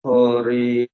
हरि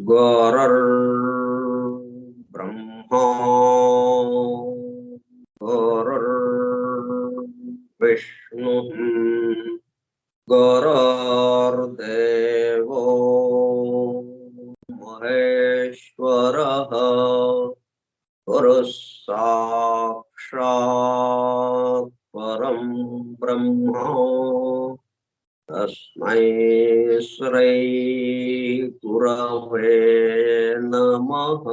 गुरुर्ब्रह्मा गुरुर्विष्णुः गुरुर्देवो महेश्वरः गुरुः साक्षात् परं ब्रह्म तस्मै श्री गुरवे नमः।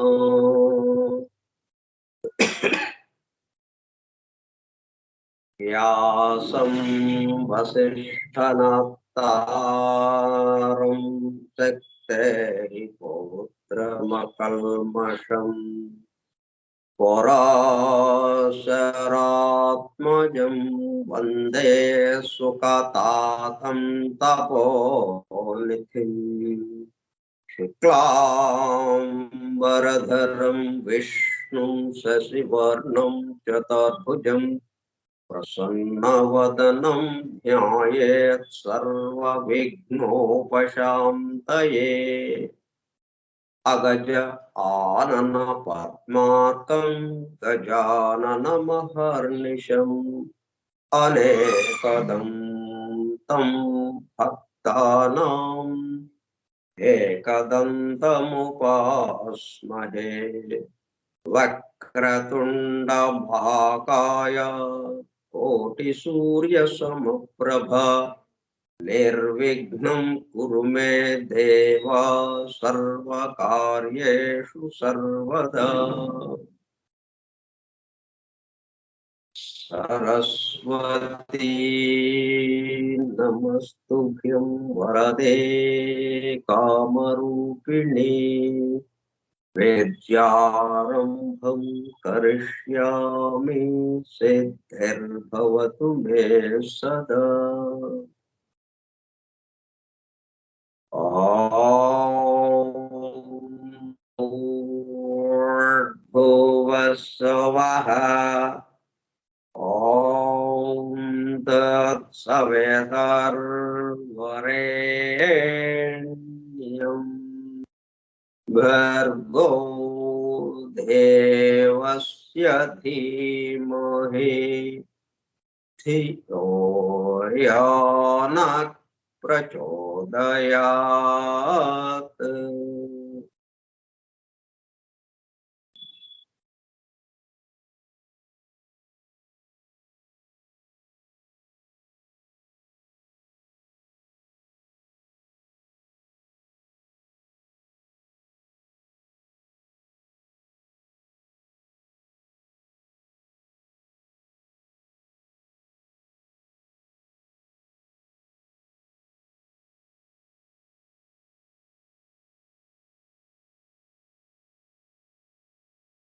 व्यासं वसिष्ठनप्तारं शक्ते पौत्रमकल्मषम् पराशरात्मजं वन्दे सुखतातं तपोनिधिम् शुक्लाम्बरधरं विष्णुं शशिवर्णं चतुर्भुजं प्रसन्नवदनं ध्यायेत् सर्वविघ्नोपशान्तये। अगज आनन पद्मार्कं गजाननमहर्निशम् अनेकदन्तं भक्तानाम् एकदन्तमुपास्महे। वक्रतुण्डमहाकाय कोटिसूर्यसमप्रभा निर्विघ्नं कुरु मे देव सर्वकार्येषु सर्वदा। सरस्वती नमस्तुभ्यं वरदे कामरूपिणी विद्यारम्भं करिष्यामि सिद्धिर्भवतु मे सदा। भूर्भुवस्सुवः ॐ तत्सवितुर्वरेण्यं भर्गो देवस्य धीमहि धियो यो नः प्रचोदयात्।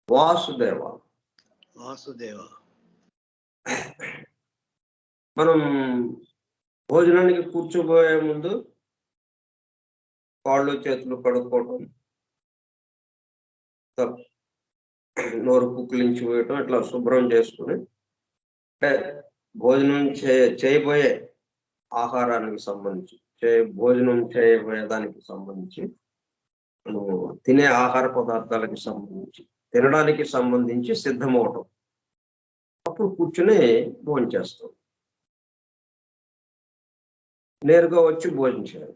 వాసుదేవ. వాసుదేవ. మనం భోజనానికి కూర్చోబోయే ముందు కాళ్ళు చేతులు కడుక్కోవటం, నోరు పుక్కిలించి వేయటం, ఇట్లా శుభ్రం చేసుకుని, అంటే భోజనం చేయబోయే ఆహారానికి సంబంధించి, భోజనం చేయబోయే దానికి సంబంధించి, తినే ఆహార పదార్థాలకు సంబంధించి, తినడానికి సంబంధించి సిద్ధమవటం, అప్పుడు కూర్చుని భోజనం చేస్తాం. నేరుగా వచ్చి భోజనం చేయాలి.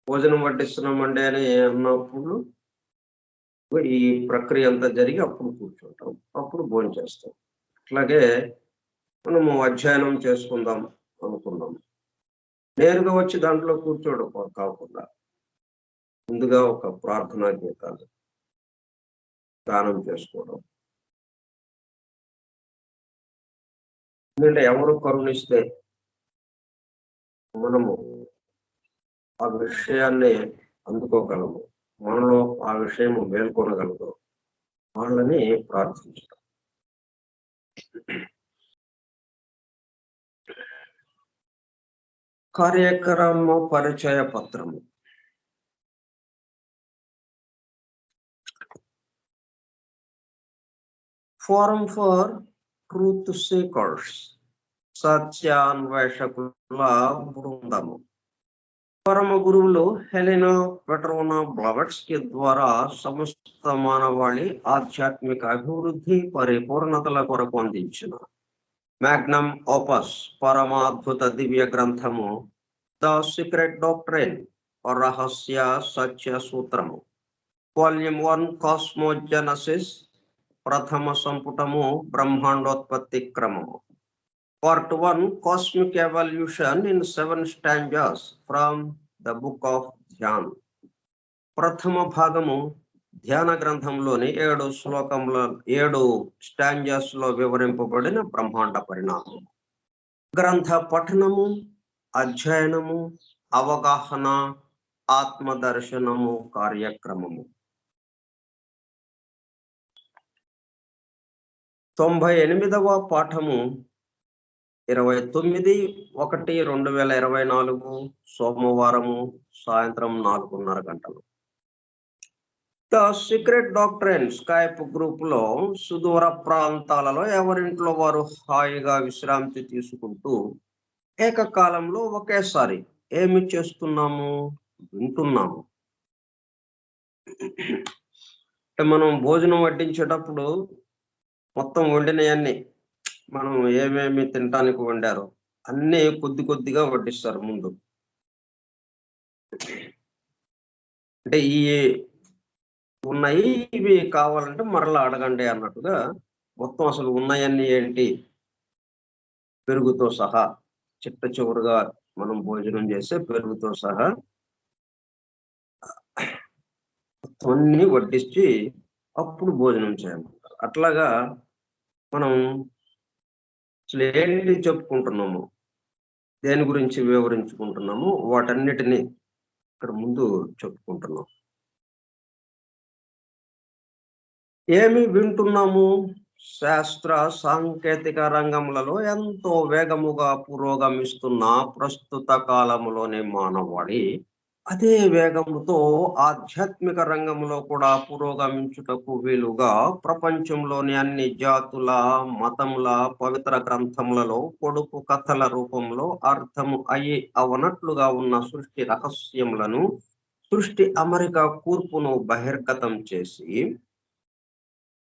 భోజనం వడ్డిస్తున్నామండి అని అన్నప్పుడు ఈ ప్రక్రియ అంతా జరిగి అప్పుడు కూర్చుంటాం, అప్పుడు భోజనం చేస్తాం. అట్లాగే మనము అధ్యయనం చేసుకుందాం అనుకున్నాం, నేరుగా వచ్చి దాంట్లో కూర్చోవడం కాకుండా ముందుగా ఒక ప్రార్థనా గీతాలు దానం చేసుకోవడం. ఎందుకంటే ఎవరు కరుణిస్తే మనము ఆ విషయాన్ని అందుకోగలము, మనలో ఆ విషయం మేల్కొనగలదు, వాళ్ళని ప్రార్థించడం. కార్యక్రమ పరిచయ పత్రము. ఫోరం ఫర్ ట్రూత్ సీకర్స్, సత్యాన్వేషకుల బృందము. పరమ గురువులు హెలెనా పెట్రోనా బ్లవెట్స్కీ ద్వారా సమస్త మానవాళి ఆధ్యాత్మిక అభివృద్ధి పరిపూర్ణతల కొరకు అందించిన మ్యాగ్నమ్ ఓపస్ పరమాద్భుత దివ్య గ్రంథము ద సీక్రెట్ డాక్ట్రైన్, రహస్య సత్య సూత్రము, వాల్యూమ్ 1 కాస్మోజెనసిస్, ప్రథమ సంపుటము బ్రహ్మాండోత్పత్తి క్రమము. Part 1 Cosmic Evolution in 7 stanzas from the book of Dhyan. ప్రథమ భాగము ధ్యాన గ్రంథంలోని 7 శ్లోకముల 7 స్టాంజాస్ లో వివరింపబడిన బ్రహ్మాండ పరిణామం. గ్రంథ పఠనము, అధ్యయనము, అవగాహన, ఆత్మదర్శనము కార్యక్రమము. 98వ పాఠము 29/1/2024 సోమవారము సాయంత్రం 4:30 గంటలు. The secret doctrine Skype group లో సుదూర ప్రాంతాలలో ఎవరింట్లో వారు హాయిగా విశ్రాంతి తీసుకుంటూ ఏకకాలంలో ఒకేసారి ఏమి చేస్తున్నాము, వింటున్నాము. అంటే మనం భోజనం వడ్డించేటప్పుడు మొత్తం వండినవన్నీ, మనం ఏమేమి తినటానికి వండారో అన్నీ కొద్ది కొద్దిగా వడ్డిస్తారు ముందు. అంటే ఈ ఉన్నాయి, ఇవి కావాలంటే మరలా అడగండి అన్నట్టుగా మొత్తం అసలు ఉన్నాయన్నీ ఏంటి పెరుగుతో సహా, చిట్ట చివరిగా మనం భోజనం చేసే పెరుగుతో సహా అన్ని వడ్డించి అప్పుడు భోజనం చేయమంటారు. అట్లాగా మనం అసలు ఏంటి చెప్పుకుంటున్నాము, దేని గురించి వివరించుకుంటున్నాము, వాటన్నిటినీ ఇక్కడ ముందు చెప్పుకుంటున్నాం. ఏమి వింటున్నాము? శాస్త్ర సాంకేతిక రంగములలో ఎంతో వేగముగా పురోగమిస్తున్న ప్రస్తుత కాలంలోనే మానవాళి అదే వేగముతో ఆధ్యాత్మిక రంగంలో కూడా పురోగమించుటకు వీలుగా ప్రపంచంలోని అన్ని జాతుల, మతముల పవిత్ర గ్రంథములలో పొడుపు కథల రూపంలో అర్థము అయి అవనట్లుగా ఉన్న సృష్టి రహస్యములను, సృష్టి అమరిక కూర్పును బహిర్గతం చేసి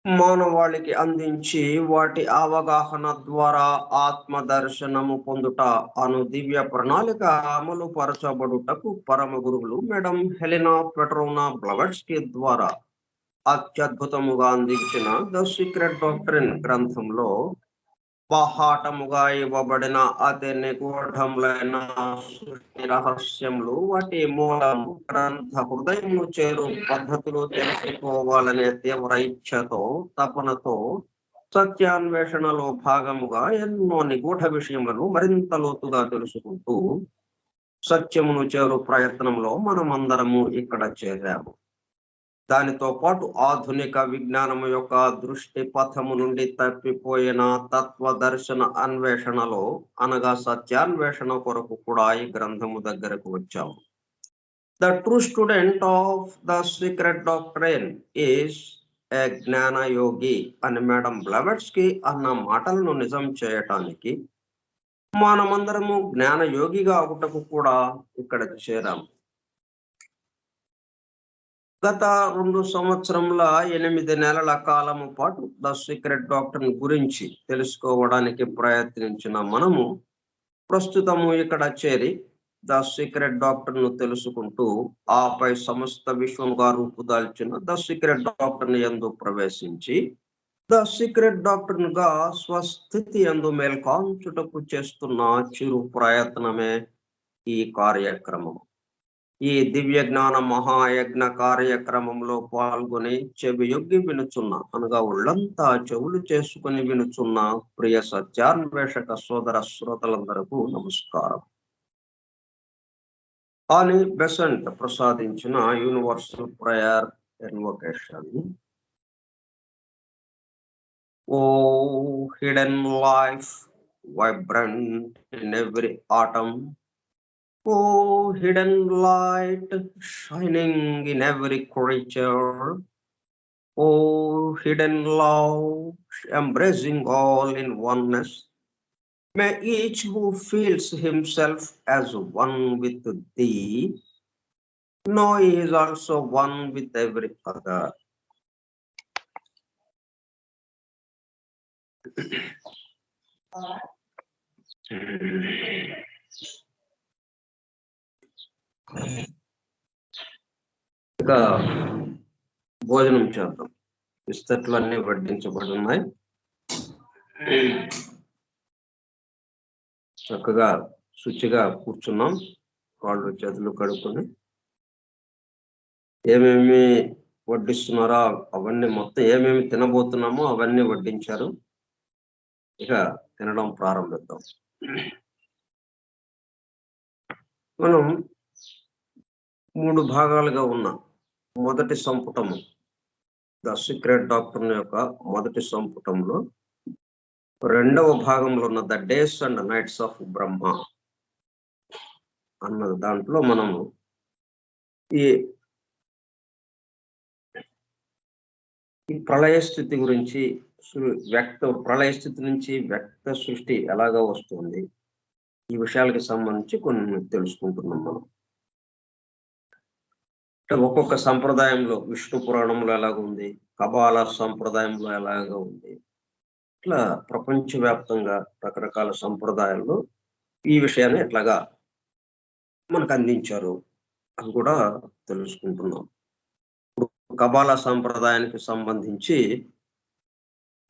మానవాళికి అందించి వాటి అవగాహన ద్వారా ఆత్మ దర్శనము పొందుట అను దివ్య ప్రణాళిక అమలు పరచబడుటకు పరమ గురువులు మేడం హెలెనా పెట్రోనా బ్లవెట్స్కీ ద్వారా అత్యద్భుతముగా అందించిన ద సీక్రెట్ డాక్ట్రైన్ గ్రంథంలో బాహాటముగా ఇవ్వబడిన అతి నిగూఢములైన సృష్టి రహస్యములు, వాటి మూలము, గ్రంథ హృదయము చేరు పద్ధతులు తెలుసుకోవాలనే తీవ్ర ఇచ్ఛతో, తపనతో సత్యాన్వేషణలో భాగముగా ఎన్నో నిగూఢ విషయములను మరింత లోతుగా తెలుసుకుంటూ సత్యమును చేరు ప్రయత్నంలో మనమందరము ఇక్కడ చేరాము. దానితో పాటు ఆధునిక విజ్ఞానం యొక్క దృష్టి పథము నుండి తప్పిపోయిన తత్వ దర్శన అన్వేషణలో అనగా సత్యాన్వేషణ కొరకు కూడా ఈ గ్రంథము దగ్గరకు వచ్చాము. The true student of the secret doctrine is a జ్ఞాన యోగి అని మేడం బ్లెవెట్స్కీ అన్న మాటలను నిజం చేయటానికి మనమందరము జ్ఞాన యోగిగా ఒకటకు కూడా ఇక్కడికి చేరాము. గత 2 సంవత్సరముల 8 నెలల కాలము పాటు ద సీక్రెట్ డాక్టర్ గురించి తెలుసుకోవడానికి ప్రయత్నించిన మనము ప్రస్తుతము ఇక్కడ చేరి ద సీక్రెట్ డాక్టర్ ను తెలుసుకుంటూ ఆపై సమస్త విశ్వముగా రూపుదాల్చిన ద సీక్రెట్ డాక్టర్ యందు ప్రవేశించి ద సీక్రెట్ డాక్టర్ గా స్వస్థితి యందు మేల్కాంచుటకు చేస్తున్న చిరు ప్రయత్నమే ఈ కార్యక్రమం. ఈ దివ్య జ్ఞాన మహాయజ్ఞ కార్యక్రమంలో పాల్గొని చెవియొగ్గి వినుచున్న అనగా ఒళ్ళంతా చెవులు చేసుకుని వినుచున్న ప్రియ సత్యాన్వేషక సోదర శ్రోతలందరకు నమస్కారం. అని బెసెంట్ ప్రసాదించిన universal prayer invocation. O hidden life vibrant in every atom, oh hidden light shining in every creature, oh hidden love embracing all in oneness, may each who feels himself as one with thee know he is also one with every other. ఇక భోజనం చేద్దాం. విస్తట్లు అన్ని వడ్డించబడి ఉన్నాయి. చక్కగా శుచిగా కూర్చున్నాం. కాళ్ళు చేతులు కడుక్కొని ఏమేమి వడ్డిస్తున్నారో అవన్నీ మొత్తం ఏమేమి తినబోతున్నామో అవన్నీ వడ్డించారు. ఇక తినడం ప్రారంభిద్దాం. మనం 3 భాగాలుగా ఉన్న మొదటి సంపుటము ద సీక్రెట్ డాక్టర్ యొక్క మొదటి సంపుటంలో 2వ భాగంలో ఉన్న the days and nights of Brahma అన్న దాంట్లో మనము ఈ ప్రళయ స్థితి గురించి ప్రళయ స్థితి నుంచి వ్యక్త సృష్టి ఎలాగా వస్తుంది ఈ విషయాలకు సంబంధించి కొన్ని తెలుసుకుంటున్నాం. మనం ఒక్కొక్క సంప్రదాయంలో విష్ణు పురాణంలో ఎలాగ ఉంది, కబాల సంప్రదాయంలో ఎలాగ ఉంది, ఇట్లా ప్రపంచవ్యాప్తంగా రకరకాల సంప్రదాయాల్లో ఈ విషయాన్ని ఎట్లాగా మనకు అందించారు అని కూడా తెలుసుకుంటున్నాం. ఇప్పుడు కబాల సంప్రదాయానికి సంబంధించి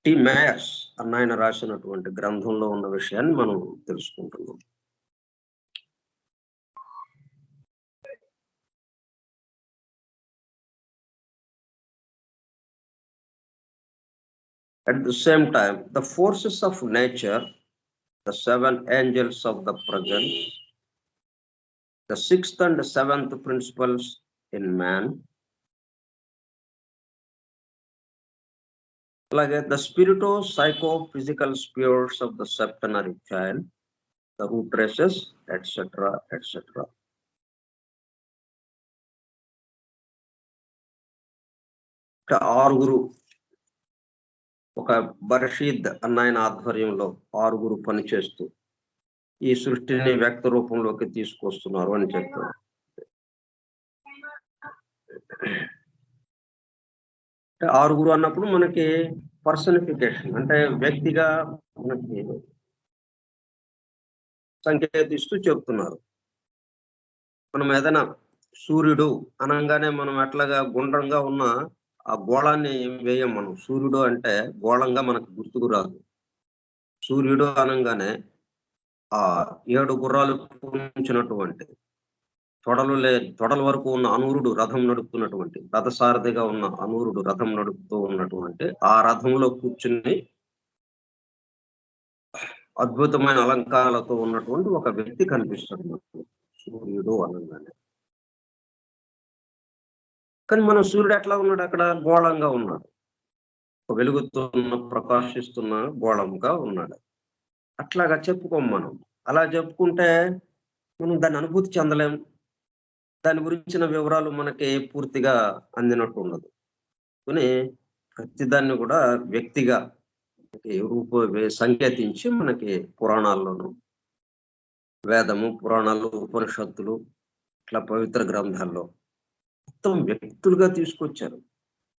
టి మేయర్స్ అన్న ఆయన రాసినటువంటి గ్రంథంలో ఉన్న విషయాన్ని మనం తెలుసుకుంటున్నాం. At the same time, the forces of nature, the 7 angels of the presence, the 6th and 7th principles in man, like the spirito-psycho-physical spheres of the septenary child, the root races, etc., etc. ఆరుగురు ఒక బర్షీద్ అన్న ఆయన ఆధ్వర్యంలో 6 పనిచేస్తూ ఈ సృష్టిని వ్యక్త రూపంలోకి తీసుకొస్తున్నారు అని చెప్తారు. ఆరుగురు అన్నప్పుడు మనకి పర్సనిఫికేషన్ అంటే వ్యక్తిగా మనకి సంకేతిస్తూ చెప్తున్నారు. మనం ఏదైనా సూర్యుడు అనగానే మనం ఎట్లాగా గుండ్రంగా ఉన్న ఆ గోళాన్ని వేయం. మనం సూర్యుడు అంటే గోళంగా మనకు గుర్తుకు రాదు. సూర్యుడు అనగానే ఆ 7 గుర్రాలు పూజించినటువంటి తొడల వరకు ఉన్న అనూరుడు రథం నడుపుతున్నటువంటి రథసారథిగా ఉన్న అనూరుడు రథం నడుపుతూ ఉన్నటువంటి ఆ రథంలో కూర్చుని అద్భుతమైన అలంకారాలతో ఉన్నటువంటి ఒక వ్యక్తి కనిపిస్తాడు మనకు సూర్యుడు అనగానే. కానీ మన సూర్యుడు ఎట్లా ఉన్నాడు? అక్కడ గోళంగా ఉన్నాడు, వెలుగుతున్న ప్రకాశిస్తున్న గోళంగా ఉన్నాడు. అట్లాగా చెప్పుకోం మనం. అలా చెప్పుకుంటే మనం దాన్ని అనుభూతి చెందలేం. దాని గురించిన వివరాలు మనకి పూర్తిగా అందినట్టు ఉండదు. కానీ ప్రతిదాన్ని కూడా వ్యక్తిగా సంకేతించి మనకి పురాణాల్లోనూ, వేదము, పురాణాలు, ఉపనిషత్తులు, ఇట్లా పవిత్ర గ్రంథాల్లో మొత్తం వ్యక్తులుగా తీసుకొచ్చారు.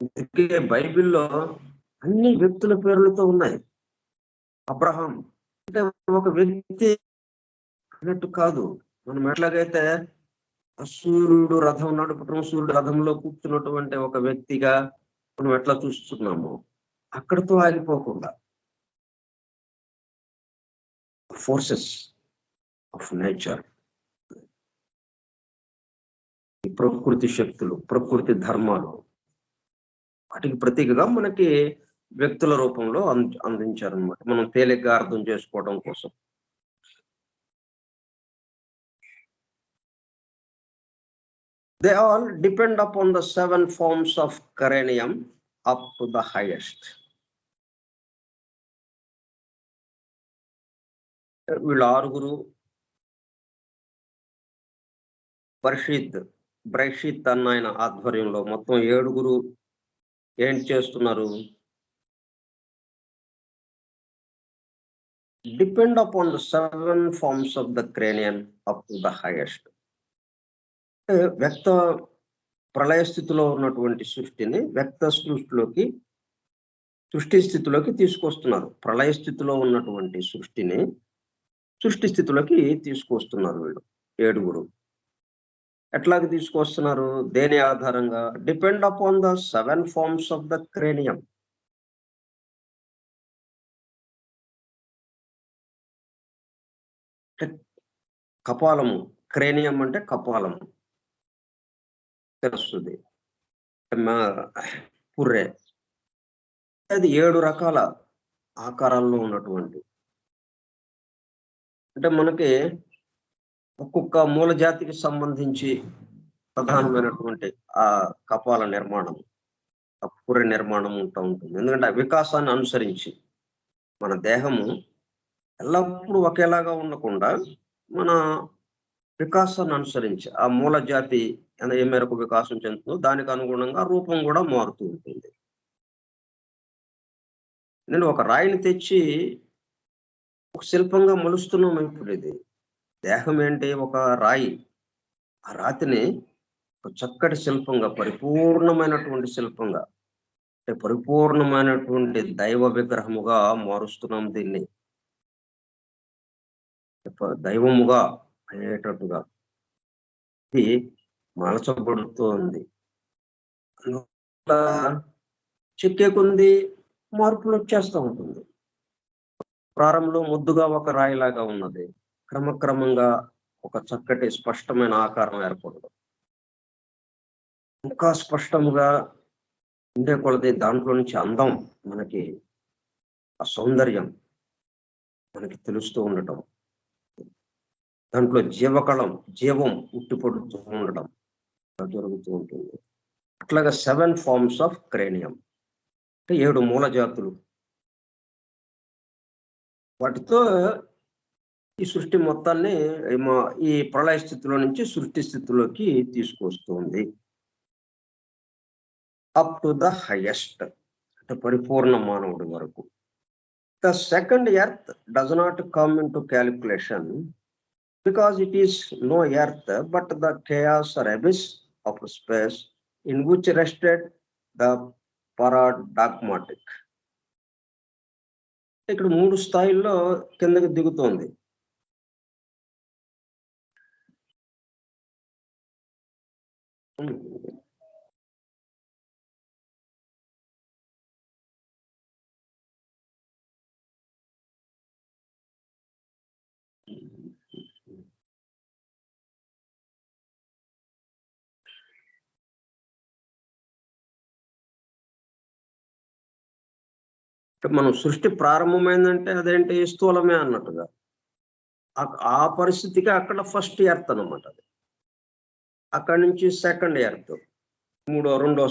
అందుకే బైబిల్లో అన్ని వ్యక్తుల పేర్లతో ఉన్నాయి. అబ్రహాం అంటే ఒక వ్యక్తి అన్నట్టు కాదు. మనం ఎట్లాగైతే సూర్యుడు రథం నడుపుటం, సూర్యుడు రథంలో కూర్చున్నటువంటి ఒక వ్యక్తిగా మనం ఎట్లా చూస్తున్నాము, అక్కడితో ఆగిపోకుండా ఫోర్సెస్ ఆఫ్ నేచర్, ఈ ప్రకృతి శక్తులు, ప్రకృతి ధర్మాలు, వాటికి ప్రతీకగా మనకి వ్యక్తుల రూపంలో అందించారనమాట. మనం తేలిగ్గా అర్థం చేసుకోవడం కోసం. They all depend upon the 7 forms of cranium up to the highest. వీళ్ళు 6 బ్రైషిత్ అన్న ఆయన ఆధ్వర్యంలో మొత్తం 7 ఏం చేస్తున్నారు? Depend upon the 7 forms of the cranium up to the highest. వ్యక్త ప్రళయ స్థితిలో ఉన్నటువంటి సృష్టిని వ్యక్త సృష్టి స్థితిలోకి తీసుకొస్తున్నారు. ప్రళయ స్థితిలో ఉన్నటువంటి సృష్టిని సృష్టి స్థితిలోకి తీసుకొస్తున్నారు వీళ్ళు 7. ఎట్లాగ తీసుకొస్తున్నారు? దేని ఆధారంగా? Depend upon the 7 forms of the cranium. కపాలము, క్రేనియం అంటే కపాలము తెలుస్తుంది, పుర్రె. అది 7 రకాల ఆకారాల్లో ఉన్నటువంటి, అంటే మనకి ఒక్కొక్క మూల జాతికి సంబంధించి ప్రధానమైనటువంటి ఆ కపాల నిర్మాణం, ఆ పుర్రె నిర్మాణం ఉంటుంది. ఎందుకంటే ఆ వికాసాన్ని అనుసరించి మన దేహము ఎల్లప్పుడూ ఒకేలాగా ఉండకుండా మన వికాసాన్ని అనుసరించి ఆ మూల జాతి ఏ మేరకు వికాసం చెందుతుందో దానికి అనుగుణంగా రూపం కూడా మారుతూ ఉంటుంది. నేను ఒక రాయిని తెచ్చి ఒక శిల్పంగా మలుస్తున్నాం. ఇప్పుడు ఇది దేహం ఏంటి? ఒక రాయి. ఆ రాతిని ఒక చక్కటి శిల్పంగా, పరిపూర్ణమైనటువంటి శిల్పంగా, అంటే పరిపూర్ణమైనటువంటి దైవ విగ్రహముగా మారుస్తున్నాం. దీన్ని దైవముగా అయ్యేటట్టుగా ఇది మలచబడుతోంది. చెక్కే కొంది మార్పులు వచ్చేస్తూ ఉంటుంది. ప్రారంభంలో ముద్దుగా ఒక రాయిలాగా ఉన్నది, క్రమక్రమంగా ఒక చక్కటి స్పష్టమైన ఆకారం ఏర్పడదు. ఇంకా స్పష్టంగా ఉండే కొలది దాంట్లో నుంచి అందం, మనకి ఆ సౌందర్యం మనకి తెలుస్తూ ఉండటం, దాంట్లో జీవం ఉట్టిపడుతూ ఉండడం జరుగుతూ ఉంటుంది. అట్లాగా 7 ఫార్మ్స్ ఆఫ్ క్రేనియం, అంటే 7 మూల జాతులు. వాటితో ఈ సృష్టి మొత్తాన్ని ఈ ప్రళయ స్థితిలో నుంచి సృష్టి స్థితిలోకి తీసుకొస్తుంది. అప్ టు ద హైయెస్ట్, అంటే పరిపూర్ణ మానవుడి వరకు. The second earth does not come in to calculation because it is no earth but the chaos or abyss of space in which rested the paradigmatic. ఇక్కడ 3 స్థాయిల్లో కిందకి దిగుతోంది. మనం సృష్టి ప్రారంభమైందంటే అదేంటి? స్థూలమే అన్నట్టుగా. ఆ పరిస్థితికి అక్కడ ఫస్ట్ ఎర్త్ అనమాట. అది అక్కడి నుంచి సెకండ్ ఎర్త్, రెండో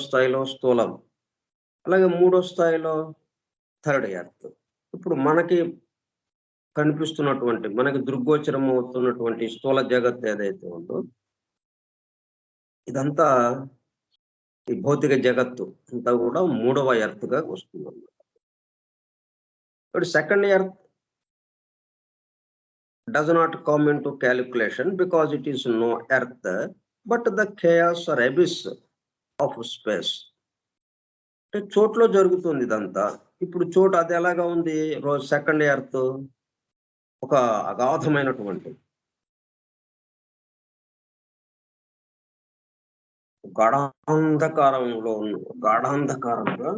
స్థాయిలో స్థూలం, అలాగే మూడో స్థాయిలో థర్డ్ ఎర్త్. ఇప్పుడు మనకి కనిపిస్తున్నటువంటి, మనకి దృగ్గోచరం అవుతున్నటువంటి స్థూల జగత్తు ఏదైతే ఉందో, ఇదంతా ఈ భౌతిక జగత్తు అంతా కూడా మూడవ ఎర్త్గా వస్తుంది అన్నమాట. ఇప్పుడు second earth does not come into calculation because it is no earth but the chaos or abyss of space. చోట్లో జరుగుతుంది ఇదంతా. ఇప్పుడు చోటు అది ఎలాగా ఉంది? సెకండ్ ఎర్త్ ఒక అగాధమైనటువంటి గాఢాంధకారంగా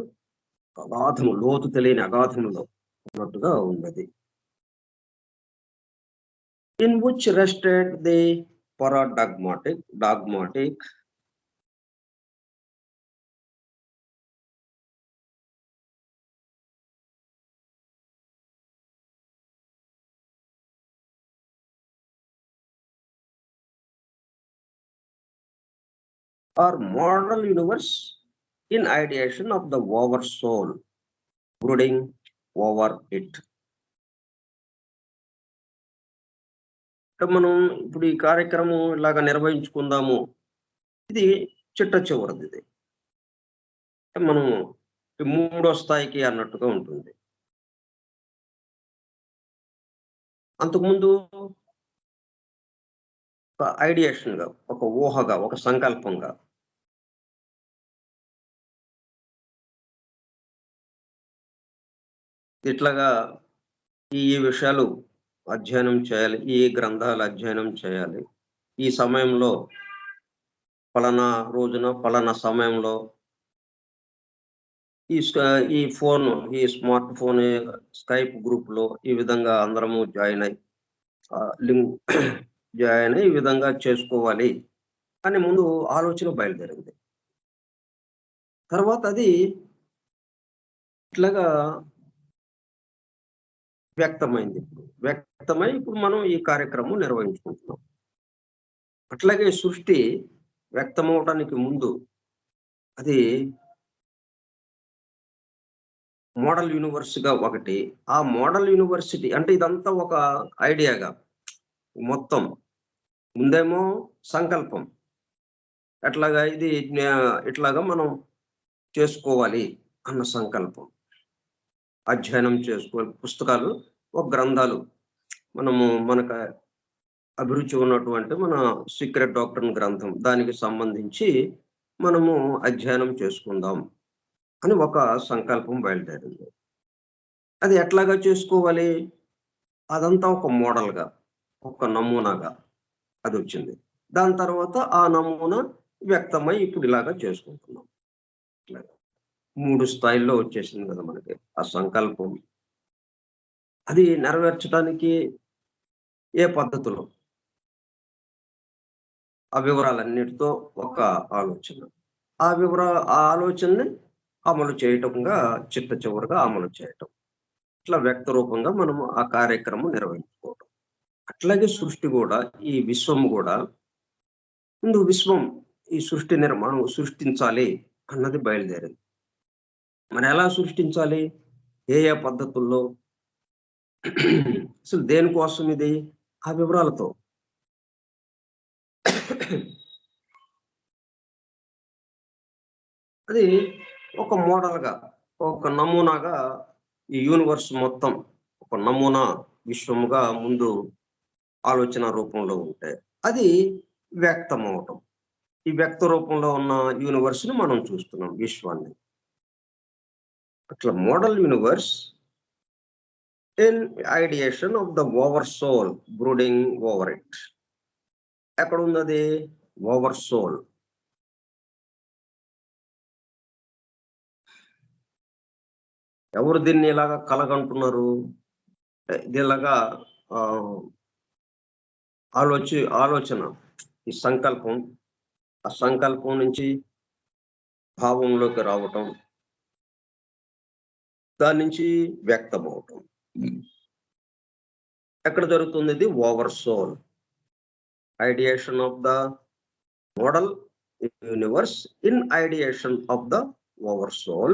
అగాధము, లోతు తెలియని అగాధంలో ఉన్నట్టుగా ఉన్నది. In which rested the paradigmatic or model universe in ideation of the over soul brooding over it. మనం ఇప్పుడు ఈ కార్యక్రమం ఇలాగా నిర్వహించుకుందాము. ఇది చిట్ట చివరిది. ఇది మనం మూడో స్థాయికి అన్నట్టుగా ఉంటుంది. అంతకుముందు ఒక ఐడియేషన్గా, ఒక ఊహగా, ఒక సంకల్పంగా, ఇట్లాగా ఈ విషయాలు అధ్యయనం చేయాలి, ఈ గ్రంథాలు అధ్యయనం చేయాలి, ఈ సమయంలో పలానా రోజున పలానా సమయంలో ఈ ఫోన్, ఈ స్మార్ట్ ఫోన్ స్కైప్ గ్రూప్ లో ఈ విధంగా అందరము జాయిన్ అయ్యి ఈ విధంగా చేసుకోవాలి అని ముందు ఆలోచన బయలుదేరింది. తర్వాత అది ఇట్లాగా వ్యక్తమైంది. వ్యక్తమై ఇప్పుడు మనం ఈ కార్యక్రమం నిర్వహించుకుంటున్నాం. అట్లాగే సృష్టి వ్యక్తమవడానికి ముందు అది మోడల్ యూనివర్స్గా ఒకటి, ఆ మోడల్ యూనివర్సిటీ అంటే ఇదంతా ఒక ఐడియాగా మొత్తం. ముందేమో సంకల్పం, ఎట్లాగా ఇది ఇట్లాగా మనం చేసుకోవాలి అన్న సంకల్పం, అధ్యయనం చేసుకోవాలి, పుస్తకాలు, ఒక గ్రంథాలు, మనకు అభిరుచి ఉన్నటువంటి మన సీక్రెట్ డాక్టర్ గ్రంథం, దానికి సంబంధించి మనము అధ్యయనం చేసుకుందాం అని ఒక సంకల్పం బయలుదేరింది. అది ఎట్లాగా చేసుకోవాలి? అదంతా ఒక మోడల్గా, ఒక నమూనాగా అది వచ్చింది. దాని తర్వాత ఆ నమూనా వ్యక్తమై ఇప్పుడు ఇలాగా చేసుకుంటున్నాం. 3 స్థాయిల్లో వచ్చేసింది కదా మనకి ఆ సంకల్పం. అది నెరవేర్చడానికి ఏ పద్ధతిలో, ఆ వివరాలన్నిటితో ఒక ఆలోచన, ఆ ఆలోచనని అమలు చేయటంగా చిట్ట చివరిగా అమలు చేయటం, ఇట్లా వ్యక్త రూపంగా మనము ఆ కార్యక్రమం నిర్వహించుకోవటం. అట్లాగే సృష్టి కూడా, ఈ విశ్వం కూడా ముందు విశ్వం, ఈ సృష్టి నిర్మాణం సృష్టించాలి అన్నది బయలుదేరింది. మరి ఎలా సృష్టించాలి, ఏ పద్ధతుల్లో, అసలు దేనికోసం ఇది, ఆ వివరాలతో అది ఒక మోడల్గా, ఒక నమూనాగా ఈ యూనివర్స్ మొత్తం ఒక నమూనా విశ్వముగా ముందు ఆలోచన రూపంలో ఉంటే అది వ్యక్తం అవటం. ఈ వ్యక్త రూపంలో ఉన్న యూనివర్స్ని మనం చూస్తున్నాం, విశ్వాన్ని. అట్లా model universe in ideation of the over soul brooding over it. ఎక్కడ ఉంది అది? Over soul. ఎవరు దీన్ని ఇలాగా కలగంటున్నారు? ఇలాగా ఆలోచన, ఈ సంకల్పం, ఆ సంకల్పం నుంచి భావంలోకి రావటం, దాని నుంచి వ్యక్తం అవటం ఎక్కడ జరుగుతుంది? ఇది over soul. Ideation of the model universe in ideation of the oversoul.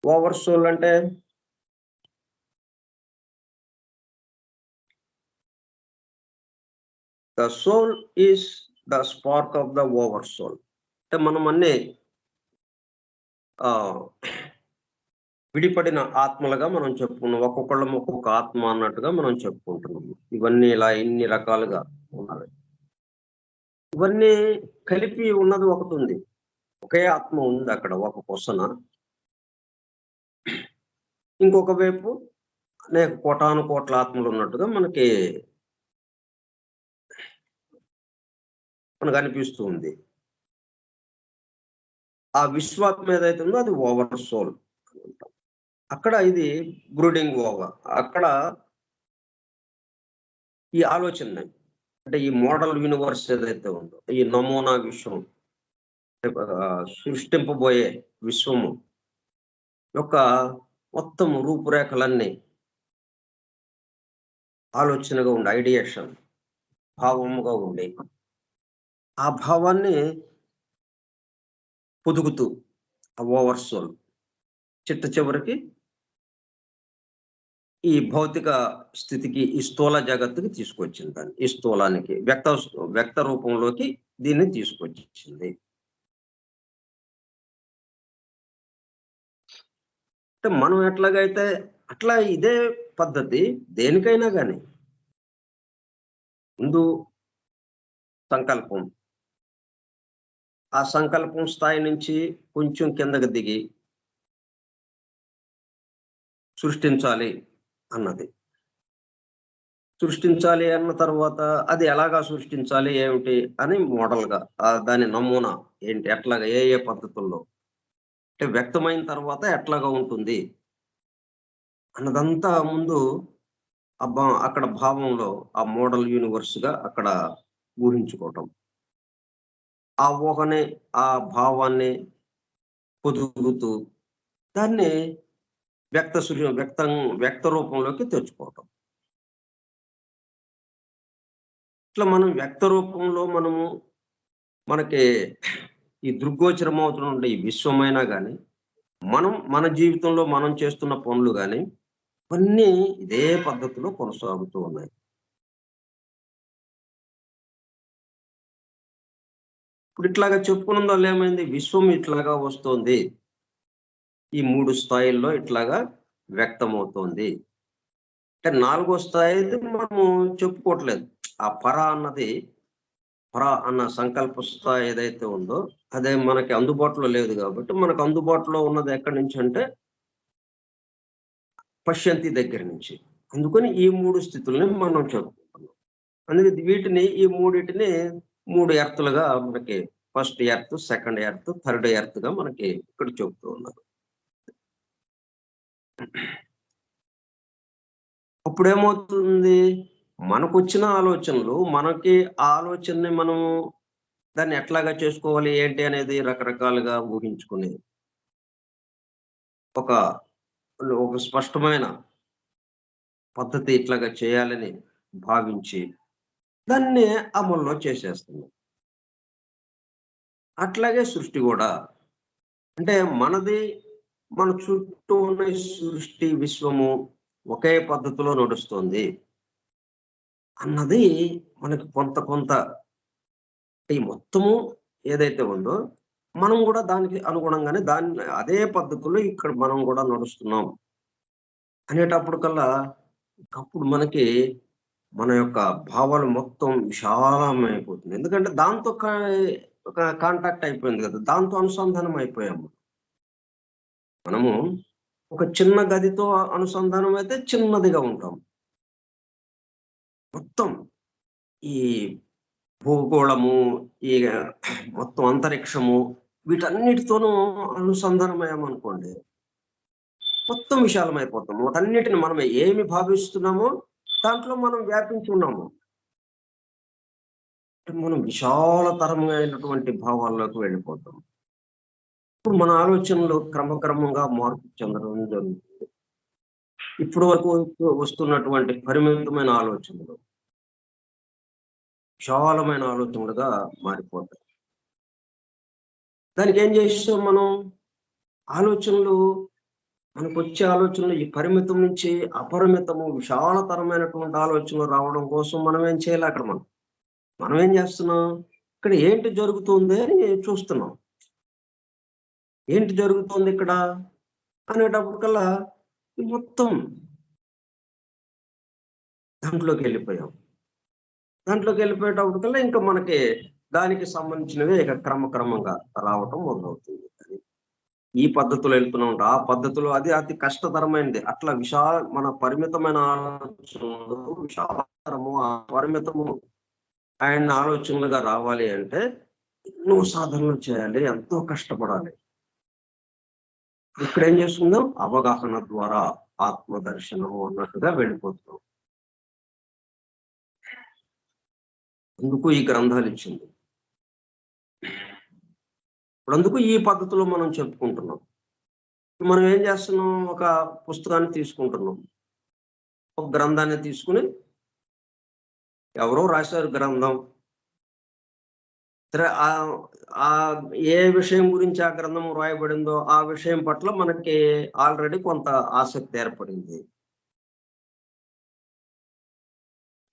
Oversoul అంటే the soul is the spark of the oversoul. అంటే మనం అన్ని విడిపడిన ఆత్మలుగా మనం చెప్పుకున్నాం. ఒక్కొక్కళ్ళం ఒక్కొక్క ఆత్మ అన్నట్టుగా మనం చెప్పుకుంటున్నాము. ఇవన్నీ ఇలా ఇన్ని రకాలుగా ఉన్నాయి. ఇవన్నీ కలిపి ఉన్నది ఒకటి ఉంది. ఒకే ఆత్మ ఉంది అక్కడ ఒక కొసన. ఇంకొక వైపు అనేక కోటాను కోట్ల ఆత్మలు ఉన్నట్టుగా మనకు అనిపిస్తూ ఉంది. ఆ విశ్వాత్మ ఏదైతే ఉందో అది ఓవర్ సోల్. అక్కడ ఇది బ్రూడింగ్ ఓవర్. అక్కడ ఈ ఆలోచన అంటే ఈ మోడల్ యూనివర్స్ ఏదైతే ఉందో, ఈ నమూనా విశ్వం, సృష్టింపబోయే విశ్వము యొక్క మొత్తం రూపురేఖలన్నీ ఆలోచనగా ఉండి, ఐడియేషన్ భావముగా ఉండి, ఆ భావాన్ని పొదుగుతూ ఆ ఓవర్ సోల్ చిట్ట చివరికి ఈ భౌతిక స్థితికి, ఈ స్థూల జగత్తుకి తీసుకొచ్చింది. దాన్ని ఈ స్థూలానికి వ్యక్త రూపంలోకి దీన్ని తీసుకొచ్చింది. అంటే మనం ఎట్లాగైతే అట్లా ఇదే పద్ధతి దేనికైనా కానీ ముందు సంకల్పం, ఆ సంకల్పం స్థాయి నుంచి కొంచెం కిందకి దిగి సృష్టించాలి అన్నది. సృష్టించాలి అన్న తర్వాత అది ఎలాగా సృష్టించాలి ఏమిటి అని మోడల్గా దాని నమూనా ఏంటి, ఎట్లాగా ఏ ఏ పద్ధతుల్లో, అంటే వ్యక్తమైన తర్వాత ఎట్లాగా ఉంటుంది అన్నదంతా ముందు అక్కడ భావంలో ఆ మోడల్ యూనివర్స్ గా అక్కడ ఊహించుకోవటం. ఆ ఊహని, ఆ భావాన్ని పొదుగుతూ దాన్ని వ్యక్త రూపంలోకి తెచ్చుకోవటం. ఇట్లా మనం వ్యక్త రూపంలో మనకి ఈ దృగ్గోచరం అవుతున్న ఈ విశ్వమైనా కానీ, మన జీవితంలో మనం చేస్తున్న పనులు కానీ ఇవన్నీ ఇదే పద్ధతిలో కొనసాగుతూ ఉన్నాయి. ఇప్పుడు ఇట్లాగా చెప్పుకున్న వాళ్ళు ఏమైంది, విశ్వం ఇట్లాగా వస్తుంది, ఈ 3 స్థాయిల్లో ఇట్లాగా వ్యక్తమవుతోంది. అంటే 4వ స్థాయి మనము చెప్పుకోవట్లేదు. ఆ పర అన్న సంకల్ప స్థాయి ఏదైతే ఉందో అదే మనకి అందుబాటులో లేదు. కాబట్టి మనకు అందుబాటులో ఉన్నది ఎక్కడి నుంచి అంటే పశ్యంతి దగ్గర నుంచి. అందుకని ఈ 3 స్థితుల్ని మనం చెప్పుకుంటున్నాం. అందుకే వీటిని, ఈ మూడిటిని 3 ఎర్త్లుగా మనకి first earth, second earth, third earth గా మనకి ఇక్కడ చెబుతూ ఉన్నారు. అప్పుడు ఏమవుతుంది, మనకు వచ్చిన ఆలోచనలు, మనకి ఆ ఆలోచనని మనం దాన్ని ఎట్లాగా చేసుకోవాలి ఏంటి అనేది రకరకాలుగా ఊహించుకుని ఒక స్పష్టమైన పద్ధతి ఇట్లాగా చేయాలని భావించి దాన్ని అమల్లో చేసేస్తున్నాం. అట్లాగే సృష్టి కూడా, అంటే మన చుట్టూ ఉన్న సృష్టి విశ్వము ఒకే పద్ధతిలో నడుస్తుంది అన్నది మనకి కొంత ఈ మొత్తము ఏదైతే ఉందో మనం కూడా దానికి అనుగుణంగానే అదే పద్ధతిలో ఇక్కడ మనం కూడా నడుస్తున్నాం అనేటప్పుడు కల్లా అప్పుడు మనకి మన యొక్క భావాలు మొత్తం విశాలమైపోతుంది. ఎందుకంటే దాంతో ఒక కాంటాక్ట్ అయిపోయింది కదా, దాంతో అనుసంధానం అయిపోయాము. మనము ఒక చిన్న గదితో అనుసంధానం అయితే చిన్నదిగా ఉంటాం. మొత్తం ఈ భూగోళము, ఈ మొత్తం అంతరిక్షము, వీటన్నిటితోనూ అనుసంధానమయ్యామనుకోండి, మొత్తం విశాలమైపోతాము. వాటన్నిటిని మనం ఏమి భావిస్తున్నామో దాంట్లో మనం వ్యాపించి ఉన్నాము. మనం విశాలతరమైనటువంటి భావాల్లోకి వెళ్ళిపోతాం. ఇప్పుడు మన ఆలోచనలు క్రమక్రమంగా మార్పు చెందడం జరుగుతుంది. ఇప్పుడు వరకు వస్తున్నటువంటి పరిమితమైన ఆలోచనలు విశాలమైన ఆలోచనలుగా మారిపోతాయి. దానికి ఏం చేస్తాం మనం? ఆలోచనలు మనకు వచ్చే ఆలోచనలు ఈ పరిమితం నుంచి అపరిమితము విశాలతరమైనటువంటి ఆలోచనలు రావడం కోసం మనం ఏం చేయాలి? అక్కడ మనం ఏం చేస్తున్నాం? ఇక్కడ ఏంటి జరుగుతుంది అని చూస్తున్నాం. ఏంటి జరుగుతుంది ఇక్కడ అనేటప్పటికల్లా మొత్తం దాంట్లోకి వెళ్ళిపోయేటప్పటికల్లా ఇంకా మనకి దానికి సంబంధించినవి ఇక క్రమక్రమంగా రావటం మొదలవుతుంది. ఈ పద్ధతిలో వెళ్తున్నాం. ఆ పద్ధతిలో అది అతి కష్టతరమైనది. అట్లా మన పరిమితమైన ఆలోచనలు విశాలతరము పరిమితము ఆయన ఆలోచనలుగా రావాలి అంటే ఎన్నో సాధనలు చేయాలి, ఎంతో కష్టపడాలి. ఇక్కడ ఏం చేస్తుందో అవగాహన ద్వారా ఆత్మదర్శనము అన్నట్టుగా వెళ్ళిపోతున్నాం. అందుకు ఈ గ్రంథాలు ఇచ్చింది. ఇప్పుడు అందుకు ఈ పద్ధతిలో మనం చెప్పుకుంటున్నాం. మనం ఏం చేస్తున్నాం? ఒక పుస్తకాన్ని తీసుకుంటున్నాం, ఒక గ్రంథాన్ని తీసుకుని ఎవరో రాశారు గ్రంథం, సరే ఆ ఏ విషయం గురించి ఆ గ్రంథం రాయబడిందో ఆ విషయం పట్ల మనకి ఆల్రెడీ కొంత ఆసక్తి ఏర్పడింది.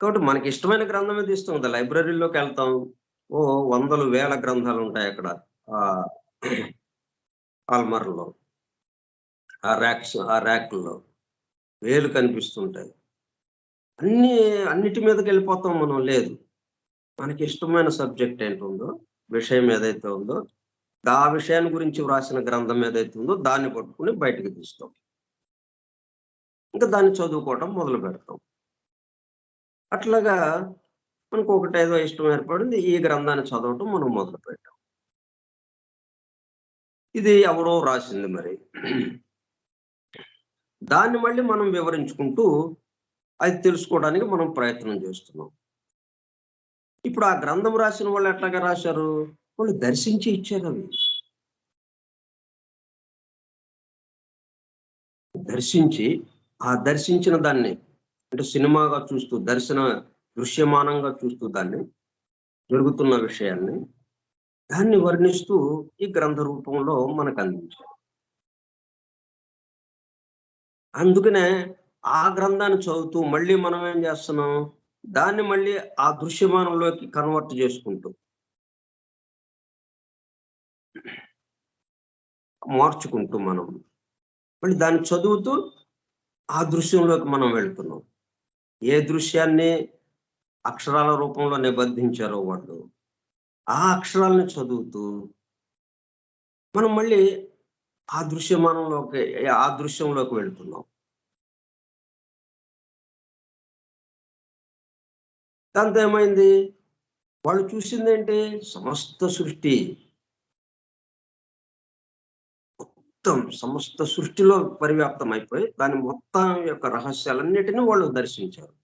కాబట్టి మనకి ఇష్టమైన గ్రంథమే తీస్తాం కదా. లైబ్రరీలోకి వెళ్తాం, ఓ వందలు వేల గ్రంథాలు ఉంటాయి అక్కడ ఆల్మర్లో, ఆ ర్యాక్ల్లో వేలు కనిపిస్తుంటాయి. అన్నిటి మీదకి వెళ్ళిపోతాం మనం. లేదు, మనకి ఇష్టమైన సబ్జెక్ట్ ఏంటుందో, విషయం ఏదైతే ఉందో, ఆ విషయాన్ని గురించి వ్రాసిన గ్రంథం ఏదైతే ఉందో దాన్ని పట్టుకుని బయటకు తీస్తాం. ఇంకా దాన్ని చదువుకోవటం మొదలు పెడతాం. అట్లాగా మనకు ఒకటేదో ఇష్టం ఏర్పడింది, ఈ గ్రంథాన్ని చదవటం మనం మొదలు పెట్టాం. ఇది ఎవరో రాసింది, మరి దాన్ని మళ్ళీ మనం వివరించుకుంటూ అది తెలుసుకోవడానికి మనం ప్రయత్నం చేస్తున్నాం. ఇప్పుడు ఆ గ్రంథం రాసిన వాళ్ళు ఎట్లాగా రాశారు? వాళ్ళు దర్శించి ఇచ్చారు. అవి దర్శించి ఆ దర్శించిన దాన్ని అంటే సినిమాగా చూస్తూ, దృశ్యమానంగా చూస్తూ దాన్ని జరుగుతున్న విషయాన్ని దాన్ని వర్ణిస్తూ ఈ గ్రంథ రూపంలో మనకు అందించారు. అందుకనే ఆ గ్రంథాన్ని చదువుతూ మళ్ళీ మనం ఏం చేస్తున్నాం? దాన్ని మళ్ళీ ఆ దృశ్యమానంలోకి కన్వర్ట్ చేసుకుంటూ మార్చుకుంటూ మనం మళ్ళీ దాన్ని చదువుతూ ఆ దృశ్యంలోకి మనం వెళ్తున్నాం. ఏ దృశ్యాన్ని అక్షరాల రూపంలో నిబంధించారో వాళ్ళు, ఆ అక్షరాలను చదువుతూ మనం మళ్ళీ ఆ దృశ్యంలోకి వెళ్తున్నాం. దాంతో ఏమైంది? వాళ్ళు చూసిందేంటి? సమస్త సృష్టి, సమస్త సృష్టిలో పరివ్యాప్తం అయిపోయి దాని మొత్తం యొక్క రహస్యాలన్నిటినీ వాళ్ళు దర్శించారు.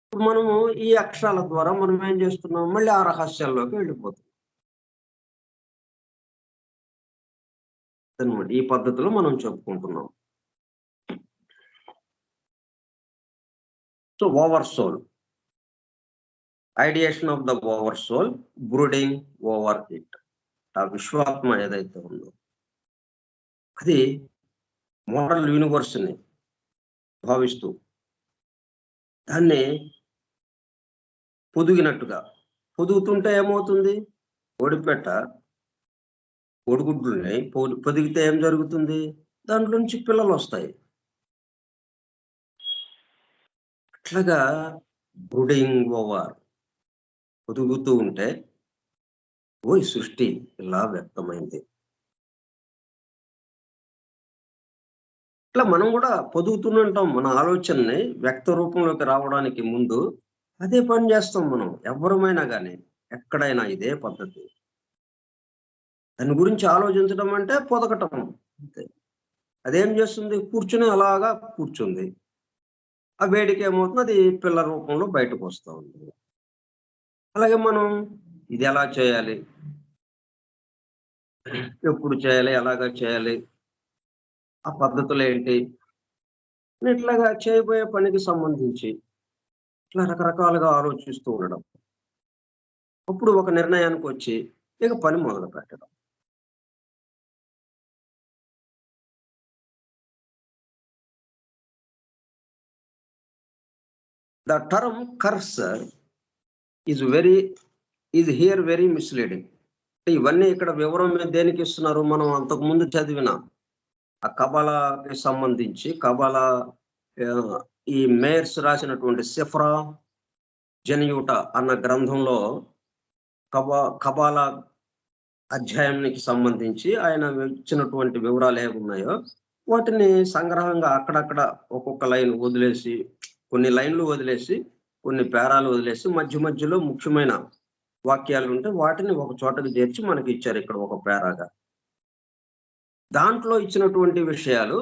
ఇప్పుడు మనము ఈ అక్షరాల ద్వారా మనం ఏం చేస్తున్నాం? మళ్ళీ ఆ రహస్యాల్లోకి వెళ్ళిపోతున్నాం. అనమాట ఈ పద్ధతిలో మనం చెప్పుకుంటున్నాం. So over soul, ideation of the over soul, brooding over it. ఆ విశ్వాత్మ ఏదైతే ఉందో అది మోడల్ యూనివర్స్ని భావిస్తూ దాన్ని పొదుగుతుంటే ఏమవుతుంది? కోడిగుడ్లని పొదిగితే ఏం జరుగుతుంది? దాంట్లో నుంచి పిల్లలు వస్తాయి. అట్లాగా బ్రూడింగ్ ఓవర్, పొదుగుతూ ఉంటే ఈ సృష్టి ఇలా వ్యక్తమైంది. ఇట్లా మనం కూడా పొదుగుతూనే ఉంటాం. మన ఆలోచనని వ్యక్త రూపంలోకి రావడానికి ముందు అదే పని చేస్తాం మనం. ఎవరమైనా కానీ ఎక్కడైనా ఇదే పద్ధతి. దాని గురించి ఆలోచించడం అంటే పొదగటం అంతే. అదేం చేస్తుంది? అలాగా కూర్చుంది. ఆ వేడికి ఏమవుతుంది? అది పిల్ల రూపంలో బయటకు వస్తూ ఉంది. అలాగే మనం ఇది ఎలా చేయాలి, ఎప్పుడు చేయాలి, ఎలాగా చేయాలి, ఆ పద్ధతులు ఏంటి, ఇట్లాగా చేయబోయే పనికి సంబంధించి ఇట్లా రకరకాలుగా ఆలోచిస్తూ ఉండడం. అప్పుడు ఒక నిర్ణయానికి వచ్చి ఇక పని మొదలు పెట్టడం. The term curse is here very misleading. ఇవన్నీ ఇక్కడ వివరం దేనికి ఇస్తున్నారు? మనం అంతకు ముందు చదివిన ఆ కబాలాకి సంబంధించి ఈ మేయర్స్ రాసినటువంటి సిఫ్రా జనియూట అన్న గ్రంథంలో కబాలా అధ్యాయానికి సంబంధించి ఆయన ఇచ్చినటువంటి వివరాలు ఏమున్నాయో వాటిని సంగ్రహంగా అక్కడక్కడ ఒక్కొక్క లైన్ వదిలేసి, కొన్ని లైన్లు వదిలేసి, కొన్ని పేరాలు వదిలేసి, మధ్య మధ్యలో ముఖ్యమైన వాక్యాలు ఉంటే వాటిని ఒక చోటకి చేర్చి మనకి ఇచ్చారు ఇక్కడ ఒక పేరాగా. దాంట్లో ఇచ్చినటువంటి విషయాలు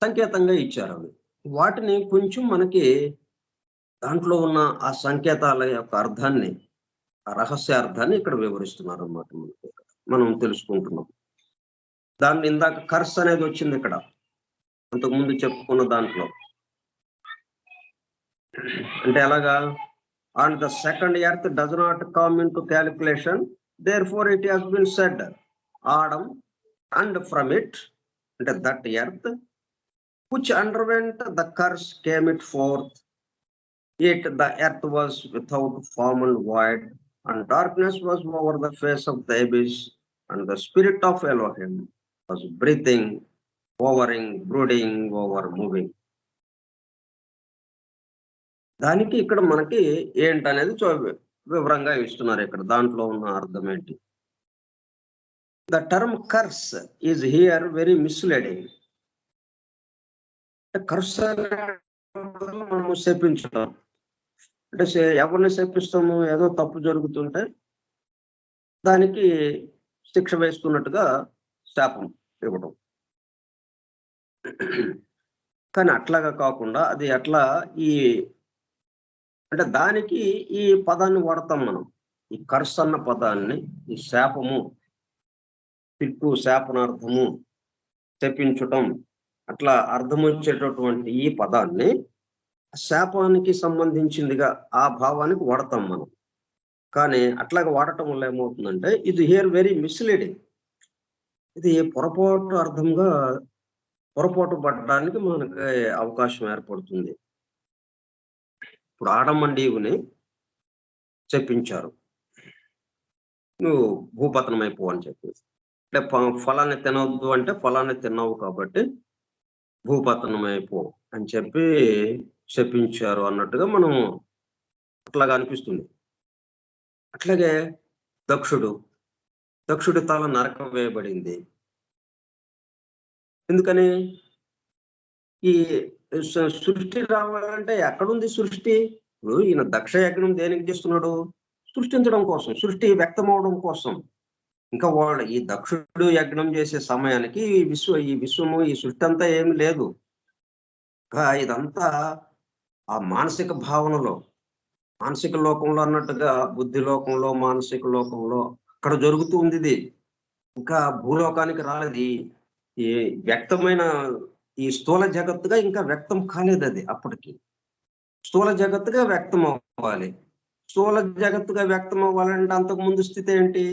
సంకేతంగా ఇచ్చారు. అవి వాటిని కొంచెం మనకి దాంట్లో ఉన్న ఆ సంకేతాల యొక్క అర్థాన్ని, ఆ రహస్యార్థాన్ని ఇక్కడ వివరిస్తున్నారు అన్నమాట. మనం తెలుసుకుంటున్నాం. దాన్ని ఇందాక కర్స్ అనేది వచ్చింది ఇక్కడ అంతకుముందు చెప్పుకున్న దాంట్లో. అంటే ఎలాగా? And the second earth does not come into calculation, therefore it has been said, Adam, and from it, that earth which underwent the curse came it forth, yet the earth was without form and void, and darkness was over the face of the abyss, and the spirit of Elohim was breathing, hovering, brooding over moving. దానికి ఇక్కడ మనకి ఏంటనేది వివరంగా ఇస్తున్నారు ఇక్కడ. దాంట్లో ఉన్న అర్థం ఏంటి? The term curse is here very misleading. Curse మనము శపించడం అంటే ఎవరిని శపిస్తాము? ఏదో తప్పు జరుగుతుంటే దానికి శిక్ష వేస్తున్నట్టుగా శాపం ఇవ్వడం. కానీ అట్లాగా కాకుండా అది అట్లా అంటే దానికి ఈ పదాన్ని వాడతాం మనం. ఈ కర్స్ అన్న పదాన్ని, ఈ శాపము, పిట్టు, శాపనార్థము, శపించటం, అట్లా అర్థం వచ్చేటటువంటి ఈ పదాన్ని శాపానికి సంబంధించిందిగా ఆ భావానికి వాడతాం మనం. కానీ అట్లాగా వాడటం వల్ల ఏమవుతుందంటే ఇది హియర్ వెరీ మిస్లీడింగ్. ఇది పొరపాటు పడడానికి మనకి అవకాశం ఏర్పడుతుంది. ఇప్పుడు ఆదం అండ్ ఈవ్ని చెప్పించారు, నువ్వు భూపతనం అయిపో అని చెప్పి. అంటే ఫలాన్ని తినవద్దు అంటే ఫలాన్ని తిన్నావు కాబట్టి భూపతనం అయిపో అని చెప్పి చెప్పించారు అన్నట్టుగా మనం అట్లాగా అనిపిస్తుంది. అట్లాగే దక్షుడి తల నరకం వేయబడింది. ఎందుకని? ఈ సృష్టి రావాలంటే ఎక్కడుంది సృష్టి? ఇప్పుడు ఈయన దక్ష యజ్ఞం దేనికి చేస్తున్నాడు? సృష్టించడం కోసం, సృష్టి వ్యక్తం అవడం కోసం. ఇంకా వాడు ఈ దక్షుడు యజ్ఞం చేసే సమయానికి ఈ విశ్వము, ఈ సృష్టి అంతా ఏమి లేదు. ఇదంతా ఆ మానసిక భావనలో, మానసిక లోకంలో అన్నట్టుగా బుద్ధి లోకంలో, మానసిక లోకంలో అక్కడ జరుగుతూ ఉంది. ఇది ఇంకా భూలోకానికి రాలేదు. ఈ వ్యక్తమైన ఈ స్థూల జగత్తుగా ఇంకా వ్యక్తం కాలేదు. అది అప్పటికి స్థూల జగత్తుగా వ్యక్తం అవ్వాలి. స్థూల జగత్తుగా వ్యక్తం అవ్వాలంటే అంతకు ముందు స్థితి ఏంటి?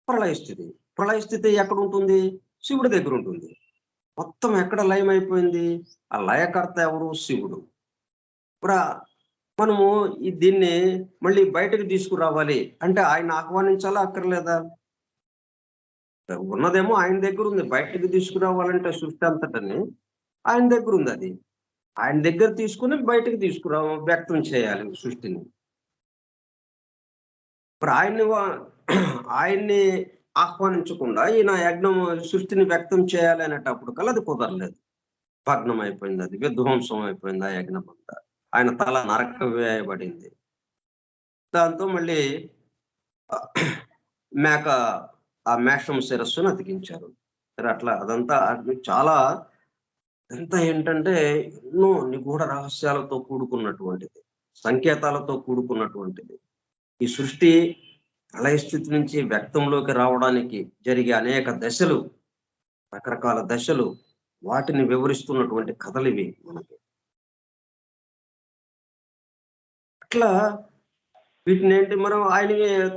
ప్రళయ స్థితి. ప్రళయ స్థితి ఎక్కడ ఉంటుంది? శివుడి దగ్గర ఉంటుంది. మొత్తం ఎక్కడ లయం అయిపోయింది? ఆ లయకర్త ఎవరు? శివుడు. మనము దీన్ని మళ్ళీ బయటకు తీసుకురావాలి అంటే ఆయన ఆహ్వానించాలా అక్కర్లేదా? ఉన్నదేమో ఆయన దగ్గర ఉంది. బయటకు తీసుకురావాలంటే సృష్టి అంతటని ఆయన దగ్గర ఉంది. అది ఆయన దగ్గర తీసుకుని బయటకు వ్యక్తం చేయాలి సృష్టిని. ఇప్పుడు ఆయన్ని ఆహ్వానించకుండా ఈయన యజ్ఞం సృష్టిని వ్యక్తం చేయాలి అనేటప్పుడు కల్లా అది కుదరలేదు. భగ్నం అయిపోయింది, అది విధ్వంసం అయిపోయింది. ఆ యజ్ఞం అంతా ఆయన తల నరక వేయబడింది. దాంతో మళ్ళీ ఆ మేషం శిరస్సును అతికించారు. అట్లా అదంతా చాలా ఎంత ఏంటంటే ఎన్నో నిగూఢ రహస్యాలతో కూడుకున్నటువంటిది, సంకేతాలతో కూడుకున్నటువంటిది. ఈ సృష్టి ప్రళయ స్థితి నుంచి వ్యక్తంలోకి రావడానికి జరిగే అనేక దశలు, రకరకాల దశలు, వాటిని వివరిస్తున్నటువంటి కథలు ఇవి మనకి. అట్లా వీటిని ఏంటి మనం ఆయన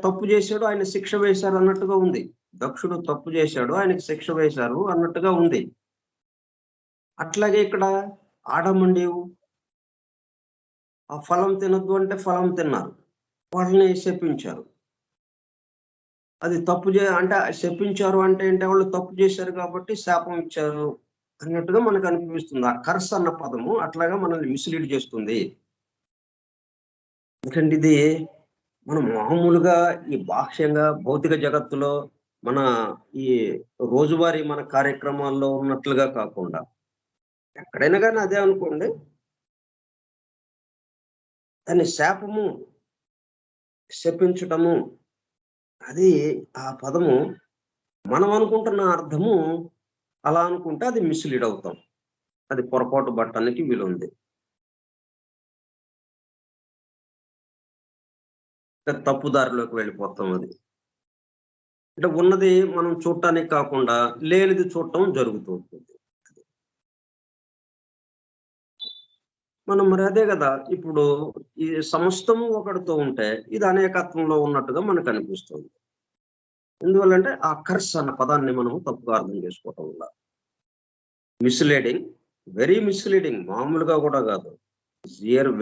తప్పు చేశాడు, ఆయన శిక్ష వేశారు అన్నట్టుగా ఉంది. దక్షుడు తప్పు చేశాడు, ఆయనకి శిక్ష వేశారు అన్నట్టుగా ఉంది. అట్లాగే ఇక్కడ ఆడమండి ఆ ఫలం తినొద్దు అంటే ఫలం తిన్నారు, వాళ్ళని శపించారు. అది తప్పు అంటే శపించారు అంటే ఏంటి, వాళ్ళు తప్పు చేశారు కాబట్టి శాపం ఇచ్చారు అన్నట్టుగా మనకు అనిపిస్తుంది. ఆ కర్స్ అన్న పదము అట్లాగా మనల్ని మిస్లీడ్ చేస్తుంది. ఎందుకంటే ఇది మనం మామూలుగా ఈ బాహ్యంగా భౌతిక జగత్తులో మన ఈ రోజువారీ మన కార్యక్రమాల్లో ఉన్నట్లుగా కాకుండా ఎక్కడైనా కానీ అదే అనుకోండి, దాన్ని శాపము, శపించటము, అది ఆ పదము మనం అనుకుంటున్న అర్థము అలా అనుకుంటే అది మిస్లీడ్ అవుతాం, అది పొరపాటు పట్టడానికి వీలుంది. తప్పుదారిలోకి వెళ్ళిపోతాం. అది అంటే ఉన్నది మనం చూడటానికి కాకుండా లేనిది చూడటం జరుగుతూ ఉంటుంది. మనం మరి అదే కదా, ఇప్పుడు ఈ సమస్తము ఒకటితో ఉంటే ఇది అనేకత్వంలో ఉన్నట్టుగా మనకు అనిపిస్తుంది. ఎందువల్లంటే ఆ కర్స్ అన్న పదాన్ని మనం తప్పుగా అర్థం చేసుకోవటం వల్ల మిస్లీడింగ్, వెరీ మిస్లీడింగ్, మామూలుగా కూడా కాదు,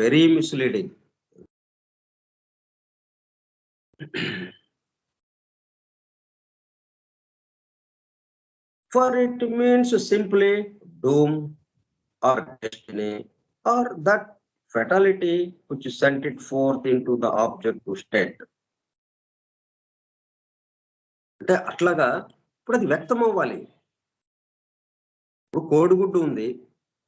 very misleading. For it means simply doom or destiny or that fatality which sent it forth into the objective state. అంటే అట్లాగా ఇప్పుడు అది వ్యక్తం అవ్వాలి. ఇప్పుడు కోడిగుడ్డు ఉంది,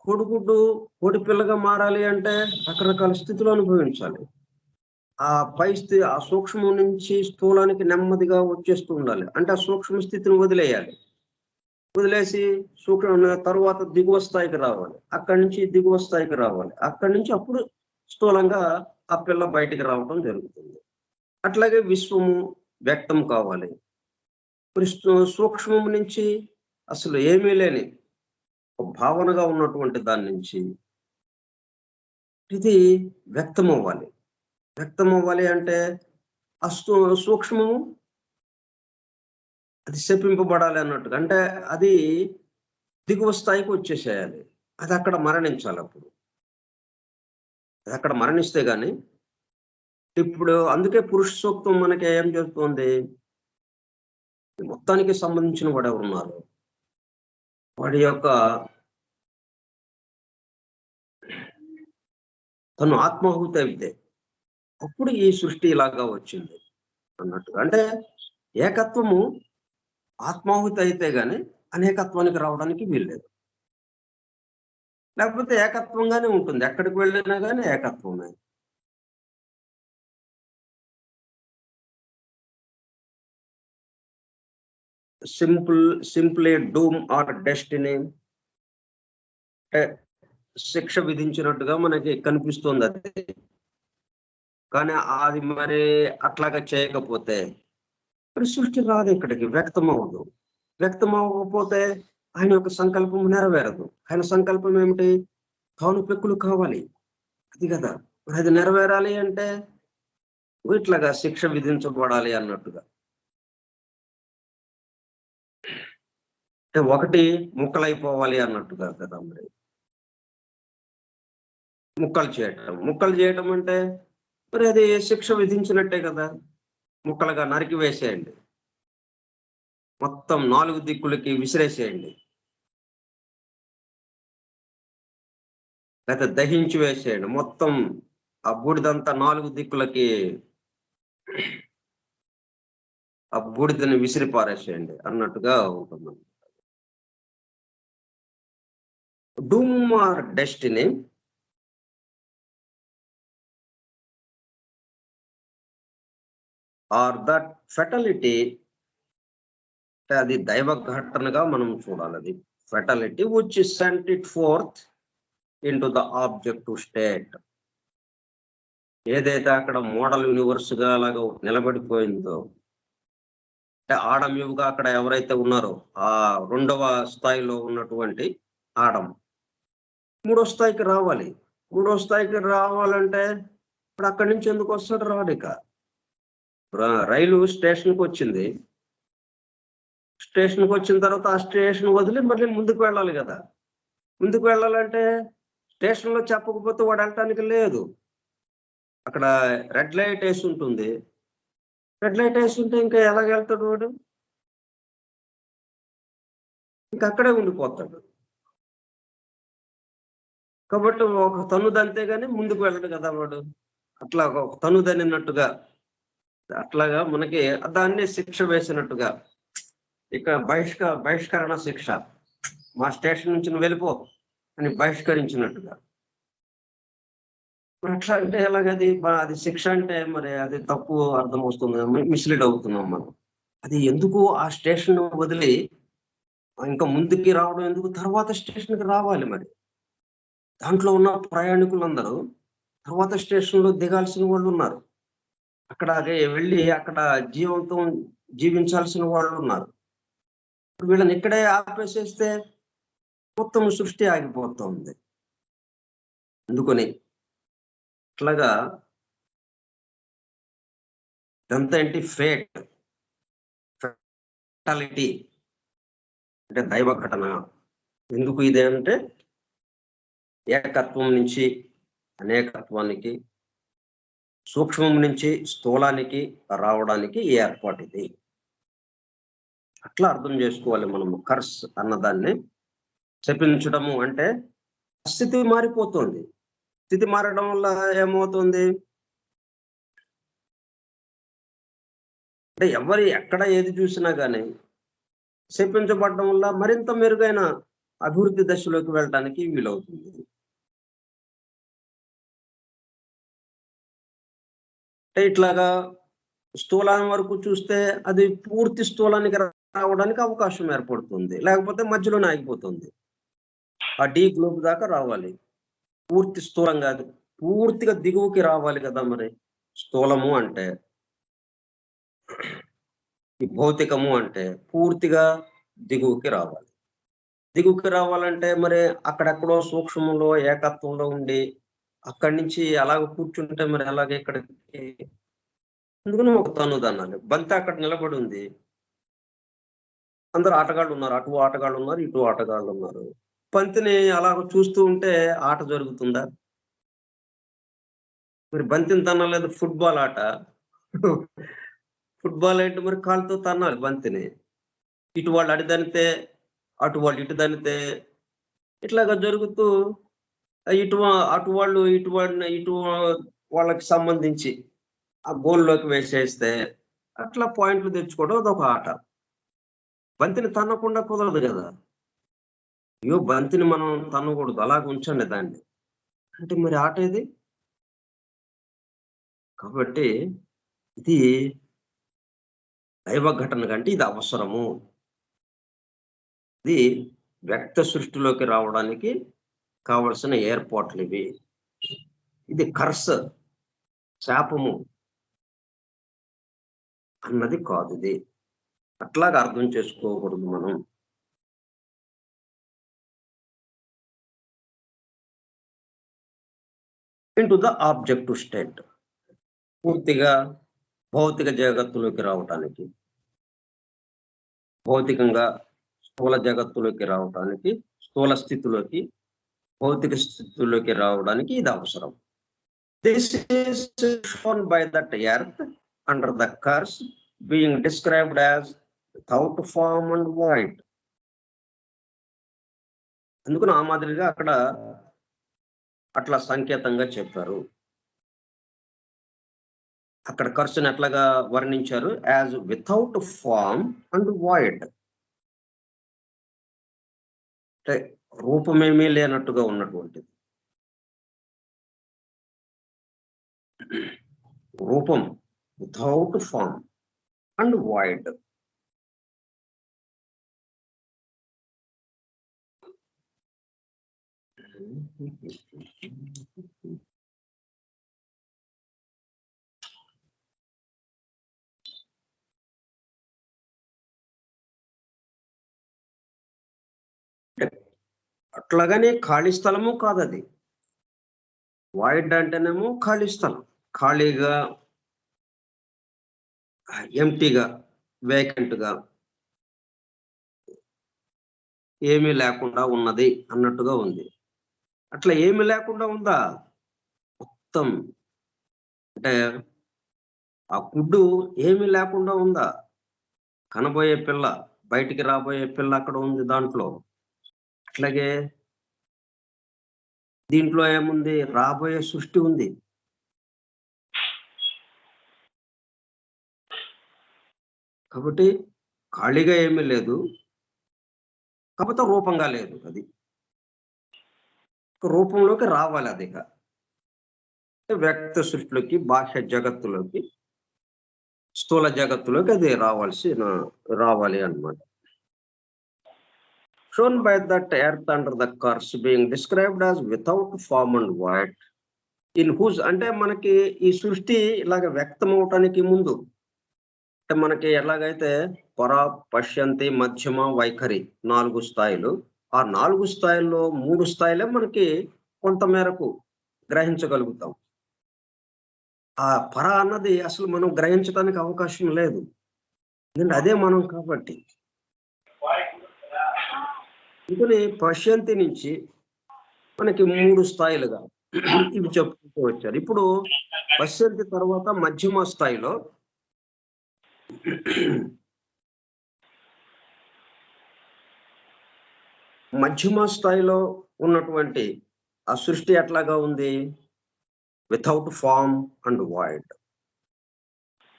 కోడిగుడ్డు కోడి పిల్లగా మారాలి అంటే రకరకాల స్థితులు అనుభవించాలి. ఆ ఆ సూక్ష్మం నుంచి స్థూలానికి నెమ్మదిగా వచ్చేస్తూ ఉండాలి. అంటే ఆ సూక్ష్మ స్థితిని వదిలేయాలి. వదిలేసి సూక్ష్మ తరువాత దిగువ స్థాయికి రావాలి, అక్కడి నుంచి దిగువ స్థాయికి రావాలి, అక్కడి నుంచి అప్పుడు స్థూలంగా ఆ పిల్ల బయటికి రావడం జరుగుతుంది. అట్లాగే విశ్వము వ్యక్తం కావాలి. సూక్ష్మం నుంచి అసలు ఏమీ లేని భావనగా ఉన్నటువంటి దాని నుంచి ఇది వ్యక్తం అవ్వాలి. వ్యక్తం అవ్వాలి అంటే ఆ సూక్ష్మము అది శపింపబడాలి అన్నట్టుగా, అంటే అది దిగువ స్థాయికి వచ్చేసేయాలి, అది అక్కడ మరణించాలి. అప్పుడు అది అక్కడ మరణిస్తే గాని, ఇప్పుడు అందుకే పురుష సూక్తం మనకి ఏం చేస్తుంది, మొత్తానికి సంబంధించిన వాడు ఎవరున్నారు, వాడి యొక్క తను ఆత్మాహుతి అయితే అప్పుడు ఈ సృష్టి ఇలాగా వచ్చింది అన్నట్టుగా. అంటే ఏకత్వము ఆత్మాహుతి అయితే గాని అనేకత్వానికి రావడానికి వీల్లేదు. లేకపోతే ఏకత్వంగానే ఉంటుంది, ఎక్కడికి వెళ్ళినా కానీ ఏకత్వమే. సింప్లీ డూమ్ ఆర్ డెస్టినీ, శిక్ష విధించినట్టుగా మనకి కనిపిస్తుంది. అది కానీ అది మరి అట్లాగా చేయకపోతే మరి సృష్టి రాదు, ఇక్కడికి వ్యక్తం అవ్వదు. వ్యక్తం అవ్వకపోతే ఆయన యొక్క సంకల్పం నెరవేరదు. ఆయన సంకల్పం ఏమిటి, తాను పెక్కులు కావాలి, అది కదా. అది నెరవేరాలి అంటే ఇట్లాగా శిక్ష విధించబడాలి అన్నట్టుగా. అంటే ఒకటి ముక్కలైపోవాలి అన్నట్టుగా కదా. మరి ముక్కలు చేయటం అంటే మరి అది శిక్ష విధించినట్టే కదా. ముక్కలుగా నరికి వేసేయండి, మొత్తం 4 దిక్కులకి విసిరేసేయండి, లేకపోతే దహించి వేసేయండి, మొత్తం ఆ బూడిదంతా 4 దిక్కులకి ఆ బూడిదని విసిరి పారేసేయండి అన్నట్టుగా ఉంటుంది. Doom or destiny or that fatality, అది దైవ ఘటనగా మనం చూడాలి. అది fatality which sent it forth into the objective state. ఏదైతే అక్కడ మోడల్ యూనివర్స్ గా అలాగా నిలబడిపోయిందో, అంటే ఆడమ్యుగా అక్కడ ఎవరైతే ఉన్నారో ఆ 2వ స్థాయిలో ఉన్నటువంటి ఆడం 3వ స్థాయికి రావాలి. 3వ స్థాయికి రావాలంటే ఇప్పుడు అక్కడి నుంచి ఎందుకు వస్తాడు, రాడు. ఇక రైలు స్టేషన్కి వచ్చింది. స్టేషన్కి వచ్చిన తర్వాత ఆ స్టేషన్ వదిలి మళ్ళీ ముందుకు వెళ్ళాలి కదా. ముందుకు వెళ్ళాలంటే స్టేషన్లో చెప్పకపోతే వాడు వెళ్ళటానికి లేదు. అక్కడ రెడ్ లైట్ వేసి ఉంటుంది. రెడ్ లైట్ వేసి ఉంటే ఇంకా ఎలాగ వెళ్తాడు వాడు? ఇంకా అక్కడే ఉండిపోతాడు. కాబట్టి ఒక తన్నుదంతే గాని ముందుకు వెళ్ళడు కదా వాడు. అట్లా ఒక తన్నుదనిన్నట్టుగా అట్లాగా మనకి దాన్ని శిక్ష వేసినట్టుగా ఇక బహిష్కరణ శిక్ష. మా స్టేషన్ నుంచి నువ్వు వెళ్ళిపో అని బహిష్కరించినట్టుగా. అట్లా అంటే ఎలాగది అది శిక్ష అంటే మరి అది తప్పు అర్థం వస్తుంది, మిస్లీడ్ అవుతున్నాం మనం. అది ఎందుకు ఆ స్టేషన్ వదిలి ఇంకా ముందుకి రావడం ఎందుకు? తర్వాత స్టేషన్కి రావాలి. మరి దాంట్లో ఉన్న ప్రయాణికులందరూ తర్వాత స్టేషన్లో దిగాల్సిన వాళ్ళు ఉన్నారు. అక్కడ వెళ్ళి అక్కడ జీవించాల్సిన వాళ్ళు ఉన్నారు. వీళ్ళని ఇక్కడే ఆపేసేస్తే మొత్తం సృష్టి ఆగిపోతుంది. అందుకని అట్లాగా ఇదంతా ఏంటి? ఫెటాలిటీ అంటే దైవ ఘటన. ఎందుకు ఇదే అంటే ఏకత్వం నుంచి అనేకత్వానికి, సూక్ష్మం నుంచి స్థూలానికి రావడానికి ఈ ఏర్పాటు ఇది. అట్లా అర్థం చేసుకోవాలి మనము. కర్స్ అన్నదాన్ని శపించడము అంటే స్థితి మారిపోతుంది. స్థితి మారడం వల్ల ఏమవుతుంది అంటే ఎక్కడ ఏది చూసినా కానీ శపించబడడం వల్ల మరింత మెరుగైన అభివృద్ధి దశలోకి వెళ్ళడానికి వీలవుతుంది. అంటే ఇట్లాగా స్థూలం వరకు చూస్తే అది పూర్తి స్థూలానికి రావడానికి అవకాశం ఏర్పడుతుంది, లేకపోతే మధ్యలోనే ఆగిపోతుంది. ఆ డీ గ్లోబ్ దాకా రావాలి. పూర్తి స్థూలం కాదు, పూర్తిగా దిగువకి రావాలి కదా. మరి స్థూలము అంటే, ఈ భౌతికము అంటే పూర్తిగా దిగువకి రావాలి. దిగువకి రావాలంటే మరి అక్కడెక్కడో సూక్ష్మంలో ఏకత్వంలో ఉండి అక్కడి నుంచి అలాగ కూర్చుంటే మరి అలాగే ఇక్కడికి అందుకని ఒక తన్నుదన్నాలి. బంతి అక్కడ నిలబడి ఉంది, అందరు ఆటగాళ్ళు ఉన్నారు, అటు ఆటగాళ్ళు ఉన్నారు, ఇటు ఆటగాళ్ళు ఉన్నారు. బంతిని అలాగ చూస్తూ ఉంటే ఆట జరుగుతుందా? మరి బంతిని తన్నలేదు. ఫుట్బాల్ ఆట. ఫుట్బాల్ అంటే మరి కాళ్ళతో తన్నాలి బంతిని. ఇటు వాళ్ళు అటు దనితే, అటు వాళ్ళు ఇటు దనితే, ఇట్లాగా జరుగుతూ అటు వాళ్ళకి సంబంధించి ఆ గోల్లోకి వేసేస్తే అట్లా పాయింట్లు తెచ్చుకోవడం అదొక ఆట. బంతిని తన్నకుండా కుదరదు కదా. అయ్యో బంతిని మనం తన్నకూడదు, అలాగ ఉంచండి దాన్ని అంటే మరి ఆట ఇది. కాబట్టి ఇది దైవ ఘటన కంటే ఇది అవసరము. ఇది వ్యక్త సృష్టిలోకి రావడానికి కావలసిన ఏర్పాట్లు ఇవి. ఇది కర్స్, శాపము అన్నది కాదు. ఇది అట్లాగా అర్థం చేసుకోకూడదు మనం. ఇంటూ ద ఆబ్జెక్టివ్ స్టేట్, పూర్తిగా భౌతిక జగత్తులోకి రావటానికి, భౌతికంగా స్థూల జగత్తులోకి రావటానికి, స్థూల స్థితిలోకి, భౌతిక స్థితిలోకి రావడానికి ఇది అవసరం. This is shown by that earth under the curse being described as without form and void. అందుకని ఆ మాదిరిగా అక్కడ అట్లా సంకేతంగా చెప్పారు. అక్కడ కర్సుని ఎట్లాగా వర్ణించారు? As without form and void, అంటే రూపమేమీ లేనట్టుగా ఉన్నటువంటిది. రూపం వితౌట్ ఫార్మ్ అండ్ వాయిడ్. అట్లాగనే ఖాళీ స్థలము కాదు అది. వాయిడ్ అంటేనేమో ఖాళీ స్థలం, ఖాళీగా ఎంటీగా, వేకెంట్గా, ఏమీ లేకుండా ఉన్నది అన్నట్టుగా ఉంది. అట్లా ఏమీ లేకుండా ఉందా? మొత్తం అంటే ఆ గుడ్డు ఏమీ లేకుండా ఉందా? కనబోయే పిల్ల, బయటికి రాబోయే పిల్ల అక్కడ ఉంది దాంట్లో. అట్లాగే దీంట్లో ఏముంది? రాబోయే సృష్టి ఉంది. కాబట్టి ఖాళీగా ఏమీ లేదు. కాకపోతే రూపంగా లేదు అది. రూపంలోకి రావాలి అదిక. వ్యక్త సృష్టిలోకి, బాహ్య జగత్తులోకి, స్థూల జగత్తులోకి అది రావాలి అన్నమాట. Shown by that earth under the curse being described as without form and void, in whose అంటే మనకి ఈ సృష్టి ఇలాగ వ్యక్తం అవటానికి ముందు అంటే మనకి ఎలాగైతే పర, పశ్యంతి, మధ్యమ, వైఖరి 4 స్థాయిలు. ఆ 4 స్థాయిల్లో 3 స్థాయిలే మనకి కొంత మేరకు గ్రహించగలుగుతాం. ఆ పర అన్నది అసలు మనం గ్రహించడానికి అవకాశం లేదు. ఎందుకంటే అదే మనం కాబట్టి. ఇంకొని పశ్యంతి నుంచి మనకి 3 స్థాయిలుగా ఇవి చెప్పుకుంటూ వచ్చారు. ఇప్పుడు పశ్యంతి తర్వాత మధ్యమ స్థాయిలో మధ్యమ స్థాయిలో ఉన్నటువంటి ఆ సృష్టి ఎట్లాగా ఉంది? Without form and void.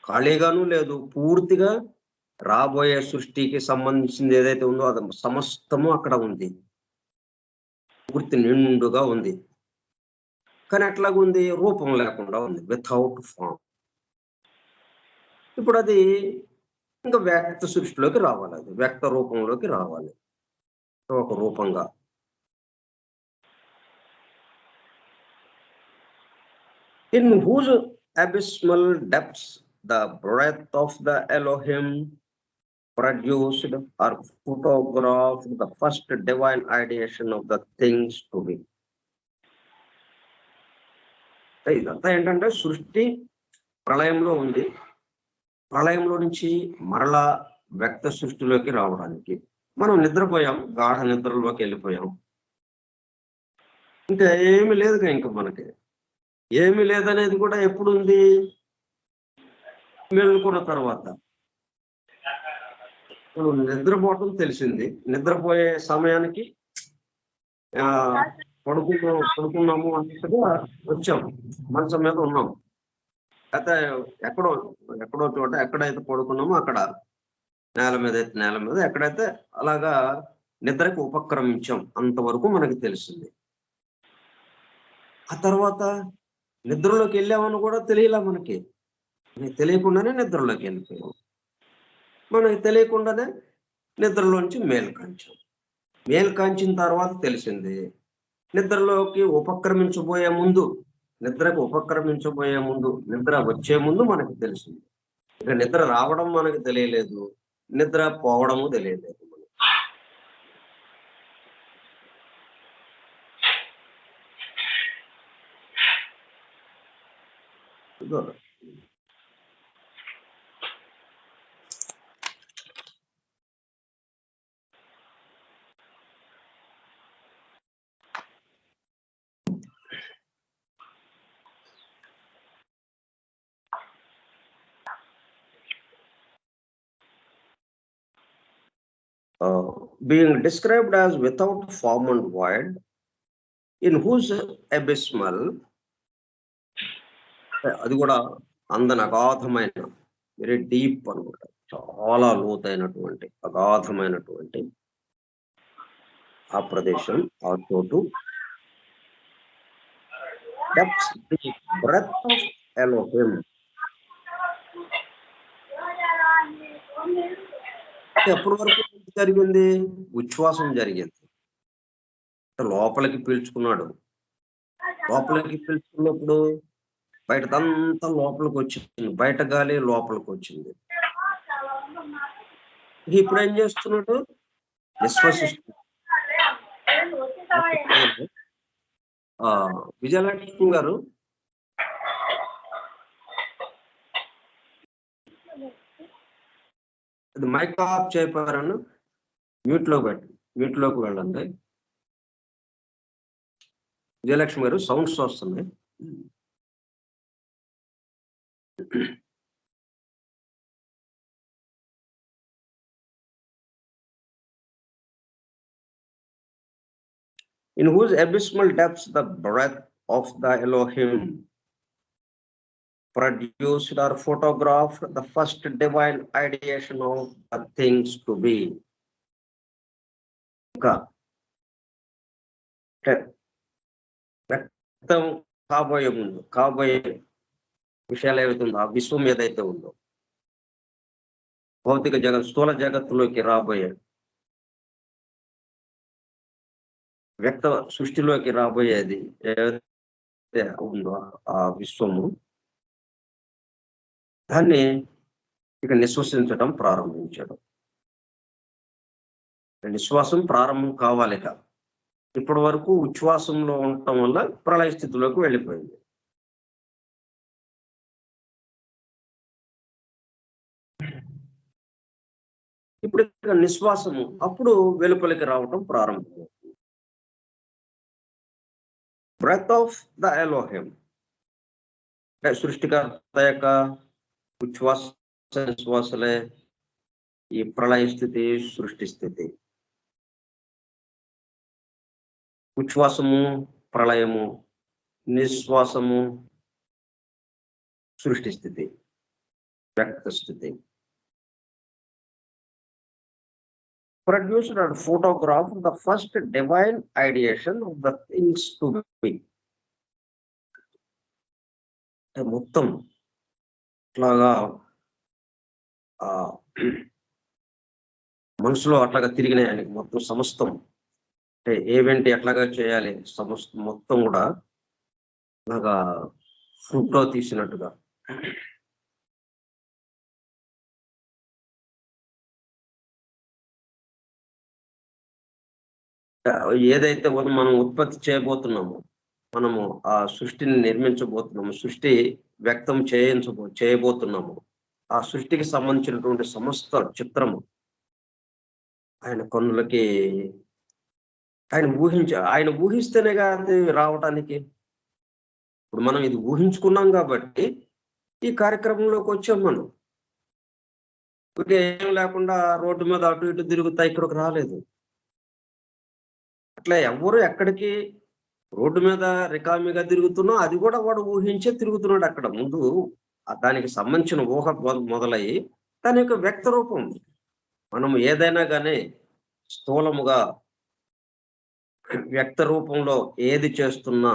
ఖాళీగాను లేదు, పూర్తిగా రాబోయే సృష్టికి సంబంధించింది ఏదైతే ఉందో అది సమస్తము అక్కడ ఉంది. పూర్తి నిండుగా ఉంది. కానీ ఎట్లాగుంది? రూపం లేకుండా ఉంది, వితౌట్ ఫామ్. ఇప్పుడు అది ఇంకా వ్యక్త సృష్టిలోకి రావాలి, అది వ్యక్త రూపంలోకి రావాలి ఒక రూపంగా. In whose abysmal depths the breath of the Elohim produced or photographed the first divine ideation of the things to be. ఇదంతా ఏంటంటే సృష్టి ప్రళయంలో ఉంది. ప్రళయంలో నుంచి మరలా వ్యక్త సృష్టిలోకి రావడానికి మనం నిద్రపోయాం, గాఢ నిద్రలోకి వెళ్ళిపోయాం. ఇంకా ఏమి లేదుగా, ఇంకా మనకి ఏమి లేదనేది కూడా ఎప్పుడు ఉంది? మేలుకున్న తర్వాత. ఇప్పుడు నిద్రపోవటం తెలిసింది, నిద్రపోయే సమయానికి పడుకున్నాము అన్నట్టుగా వచ్చాం, మంచం మీద ఉన్నాం. అయితే ఎక్కడో చోట ఎక్కడైతే పడుకున్నామో అక్కడ నేల మీద ఎక్కడైతే అలాగా నిద్రకు ఉపక్రమించాం అంతవరకు మనకి తెలిసింది. ఆ తర్వాత నిద్రలోకి వెళ్ళామని కూడా తెలియలా మనకి తెలియకుండానే నిద్రలోకి వెళ్ళిపోయాం. మనకి తెలియకుండానే నిద్రలోంచి మేలు కాంచిన తర్వాత తెలిసింది. నిద్రలోకి ఉపక్రమించబోయే ముందు, నిద్రకు ఉపక్రమించబోయే ముందు, నిద్ర వచ్చే ముందు మనకి తెలిసింది. ఇక నిద్ర రావడం మనకి తెలియలేదు, నిద్ర పోవడము తెలియలేదు. being described as without form and void, in whose abysmal, అది కూడా అందన అగాధమైన, వెరీ డీప్ అనమాట, చాలా లోతైనటువంటి అగాధమైనటువంటి ఆ ప్రదేశం, ఆ చోటు. That's the breath of Elohim. ఎప్పటి వరకు జరిగింది? ఉచ్ఛ్వాసం జరిగింది. లోపలికి పీల్చుకున్నాడు. లోపలికి పీల్చుకున్నప్పుడు బయటదంతా లోపలికి వచ్చింది, బయట గాలి లోపలికి వచ్చింది. ఇప్పుడు ఏం చేస్తున్నాడు? విశ్వసిస్తున్నాడు. విజయలక్ష్మి గారు అది మైక్ ఆఫ్ చేయపోయారని మ్యూట్లోకి వెళ్ళండి. విజయలక్ష్మి గారు సౌండ్స్ వస్తున్నాయి. In whose abysmal depths the breath of the Elohim produced or photographed the first divine ideation of the things to be. వ్యక్తం కాబోయే విషయాలు ఏవైతే ఉందో, ఆ విశ్వం ఏదైతే ఉందో, భౌతిక స్థూల జగత్తులోకి రాబోయే వ్యక్త సృష్టిలోకి రాబోయేది ఏదైతే ఉందో ఆ విశ్వము, దాన్ని ఇక నిశ్వసించడం ప్రారంభించాడు. నిశ్వాసం ప్రారంభం కావాలి. ఇప్పటి వరకు ఉచ్ఛ్వాసంలో ఉండటం వల్ల ప్రళయ స్థితిలోకి వెళ్ళిపోయింది. ఇప్పుడు ఇక నిశ్వాసము అప్పుడు వెలుపలికి రావటం ప్రారంభమవుతుంది. బ్రెత్ ఆఫ్ ద ఎలోహిం, సృష్టికర్త యొక్క ఉచ్ఛ్వాస నిశ్వాసలే ఈ ప్రళయ స్థితి, సృష్టి స్థితి. ఉచ్ఛ్వాసము ప్రళయము, నిశ్వాసము సృష్టి స్థితి, వ్యక్త స్థితి. Produced and photographed the first divine ideation of the things to be. మొత్తం అట్లాగా మనసులో అట్లాగా తిరిగినాయి ఆయనకి మొత్తం సమస్తం. అంటే ఏవేంటి ఎట్లాగా చేయాలి సమస్తం మొత్తం కూడా అలాగా ఫోటో తీసినట్టుగా. ఏదైతే మనం ఉత్పత్తి చేయబోతున్నామో, మనము ఆ సృష్టిని నిర్మించబోతున్నాము, సృష్టి వ్యక్తం చేయబోతున్నాము, ఆ సృష్టికి సంబంధించినటువంటి సమస్త చిత్రము ఆయన కన్నులకి ఆయన ఊహిస్తేనేగా అది రావటానికి. ఇప్పుడు మనం ఇది ఊహించుకున్నాం కాబట్టి ఈ కార్యక్రమంలోకి వచ్చాం. మనం ఏం లేకుండా రోడ్డు మీద అటు ఇటు తిరుగుతా ఇక్కడికి రాలేదు. అట్లా ఎవరు ఎక్కడికి రోడ్డు మీద రికామిగా తిరుగుతున్నా అది కూడా వాడు ఊహించే తిరుగుతున్నాడు. అక్కడ ముందు దానికి సంబంధించిన ఊహ మొదలయ్యి దాని యొక్క వ్యక్త రూపం. మనం ఏదైనా కానీ స్థూలముగా వ్యక్త రూపంలో ఏది చేస్తున్నా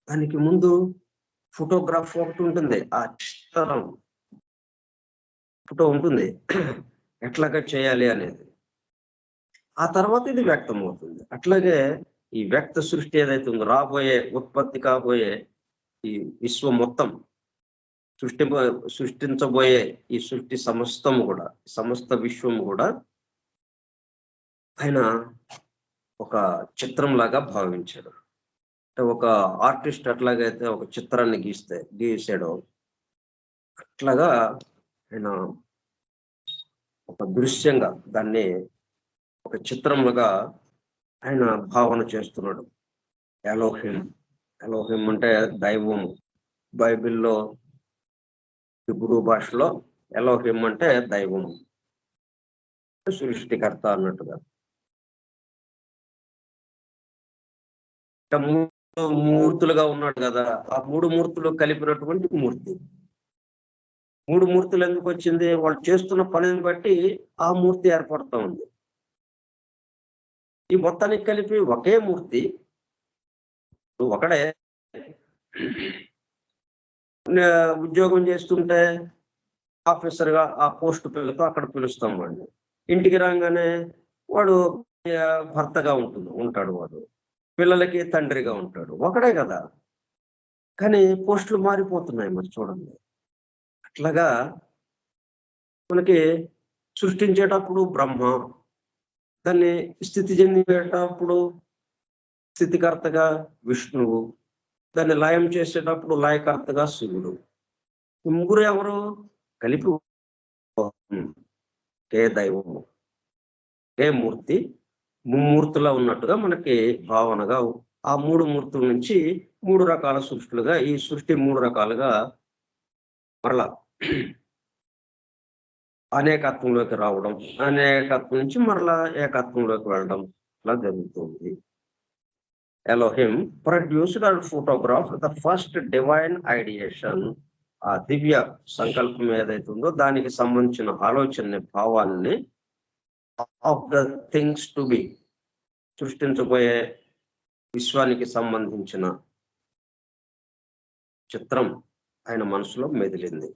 దానికి ముందు ఫోటోగ్రాఫ్ ఒకటి ఉంటుంది, ఆ చిత్రం ఫోటో ఉంటుంది ఎట్లాగా చేయాలి అనేది. ఆ తర్వాత ఇది వ్యక్తం అవుతుంది. అట్లాగే ఈ వ్యక్త సృష్టి ఏదైతే ఉందో, రాబోయే ఉత్పత్తి కాబోయే ఈ విశ్వం మొత్తం సృష్టించబోయే ఈ సృష్టి సమస్తము కూడా, సమస్త విశ్వము కూడా ఆయన ఒక చిత్రం లాగా భావించాడు. అంటే ఒక ఆర్టిస్ట్ అట్లాగైతే ఒక చిత్రాన్ని గీసాడో అట్లాగా ఆయన ఒక దృశ్యంగా దాన్ని ఒక చిత్రములుగా ఆయన భావన చేస్తున్నాడు. ఎలోహిం అంటే దైవము. బైబిల్లో హిబ్రూ భాషలో ఎలోహిం అంటే దైవము, సృష్టికర్త అన్నట్టుగా. మూర్తులుగా ఉన్నాడు కదా, ఆ మూడు మూర్తులు కలిపినటువంటి మూర్తి. మూడు మూర్తులు ఎందుకు వచ్చింది? వాళ్ళు చేస్తున్న పనిని బట్టి ఆ మూర్తి ఏర్పడుతూ ఉంది. ఈ మొత్తానికి కలిపి ఒకే మూర్తి, ఒకడే. ఉద్యోగం చేస్తుంటే ఆఫీసర్గా ఆ పోస్ట్ పిల్లతో అక్కడ పిలుస్తాం వాడిని. ఇంటికి రాగానే వాడు భర్తగా ఉంటాడు, వాడు పిల్లలకి తండ్రిగా ఉంటాడు, ఒకడే కదా. కానీ పోస్టులు మారిపోతున్నాయి మరి చూడండి. అట్లాగా మనకి సృష్టించేటప్పుడు బ్రహ్మ, దాన్ని స్థితి చెందేటప్పుడు స్థితికర్తగా విష్ణువు, దాన్ని లయం చేసేటప్పుడు లయకర్తగా శివుడు. ఈ ముగ్గురు ఎవరు కలిపి కే దైవము, కే మూర్తి, ముమ్మూర్తులా ఉన్నట్టుగా మనకి భావనగా ఆ 3 మూర్తుల నుంచి 3 రకాల సృష్టిలుగా ఈ సృష్టి 3 రకాలుగా మరలా అనేకత్వంలోకి రావడం, అనేకత్వం నుంచి మరలా ఏకత్వంలోకి వెళ్ళడం ఇలా జరుగుతుంది. Elohim produced and photograph the first divine ideation. ఆ దివ్య సంకల్పం ఏదైతే ఉందో దానికి సంబంధించిన ఆలోచన భావాన్ని of the things to be, సృష్టించబోయే విశ్వానికి సంబంధించిన చిత్రం ఆయన మనసులో మెదిలింది.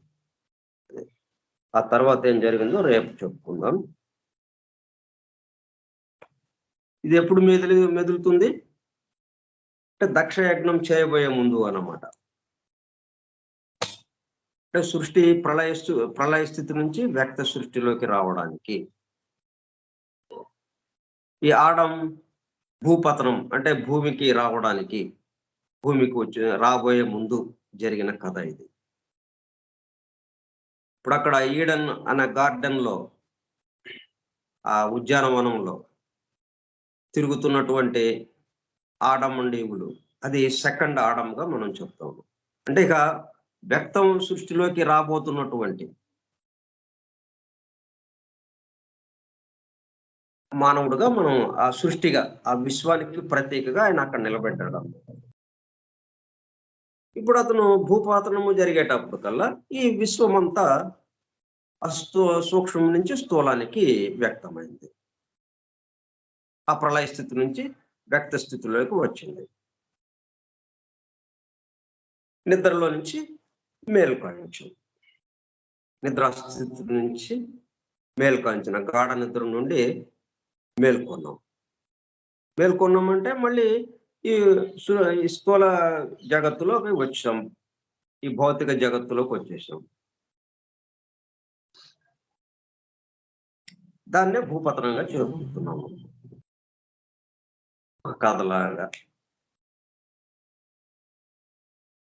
ఆ తర్వాత ఏం జరిగిందో రేపు చెప్పుకుందాం. ఇది ఎప్పుడు మెదులుతుంది అంటే దక్ష యజ్ఞం చేయబోయే ముందు అన్నమాట. అంటే సృష్టి ప్రళయ స్థితి నుంచి వ్యక్త సృష్టిలోకి రావడానికి. ఈ ఆడం భూపతనం అంటే భూమికి రావడానికి, భూమికి రాబోయే ముందు జరిగిన కథ ఇది. ఇప్పుడు అక్కడ ఈడెన్ అనే గార్డెన్ లో, ఆ ఉద్యానవనంలో తిరుగుతున్నటువంటి ఆడం అండ్ ఈవులు, అది సెకండ్ ఆడంగా మనం చెప్తాము. అంటే ఇక వ్యక్తం సృష్టిలోకి రాబోతున్నటువంటి మానవుడుగా మనం ఆ సృష్టిగా, ఆ విశ్వానికి ప్రతీకగా ఆయన అక్కడ నిలబెట్టాడు. ఇప్పుడు అతను భూపాతనము జరిగేటప్పుడు కల్లా ఈ విశ్వమంతా సూక్ష్మం నుంచి స్థూలానికి వ్యక్తమైంది. ఆ ప్రళయ స్థితి నుంచి వ్యక్త స్థితిలోకి వచ్చింది. నిద్రలో నుంచి మేల్కొంచం, నిద్రాస్థితి నుంచి మేల్కొంచిన గాఢ నిద్ర నుండి మేల్కొన్నామంటే మళ్ళీ ఈ స్థూల జగత్తులోకి వచ్చాం, ఈ భౌతిక జగత్తులోకి వచ్చేసాం. దాన్నే భూపతనంగా చెప్పుకుంటున్నాము కథలాగా.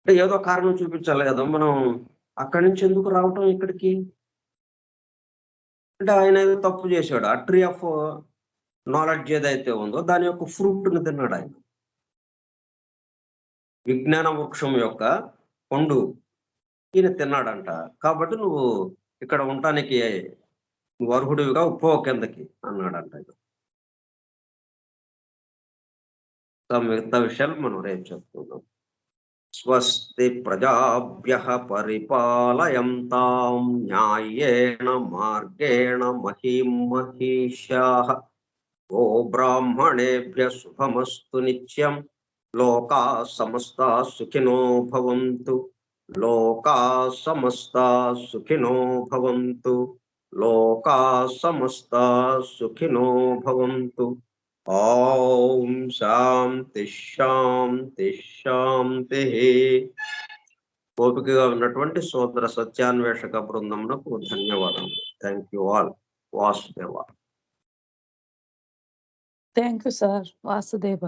అంటే ఏదో కారణం చూపించాలి కదా మనం అక్కడి నుంచి ఎందుకు రావటం ఇక్కడికి. అంటే ఆయన ఏదో తప్పు చేశాడు. ఆ ట్రీ ఆఫ్ నాలెడ్జ్ ఏదైతే ఉందో దాని యొక్క ఫ్రూట్ని తిన్నాడు ఆయన. విజ్ఞాన వృక్షం యొక్క పండు ఈయన తిన్నాడంట. కాబట్టి నువ్వు ఇక్కడ ఉండటానికి నువ్వు అర్హుడివిగా పో కిందకి అన్నాడంట. మిగతా విషయాలు మనం రేపు చెప్పుకుందాం. స్వస్తి ప్రజాభ్యః పరిపాలయంతాం న్యాయేన మార్గేణ మహీం మహీషాః. ఓ బ్రాహ్మణేభ్యః శుభమస్తు నిత్యం. లోకాః సమస్తాః సుఖినో భవంతు. లోకాః సమస్తాః సుఖినో భవంతు. లోకాః సమస్తాః సుఖినో భవంతు. ఓం శాంతి శాంతి శాంతి. ఓపికగా ఉన్నటువంటి సోదర సత్యాన్వేషక బృందమునకు ధన్యవాదాలు. Thank you all. Vasudeva. Thank you sir. Vasudeva.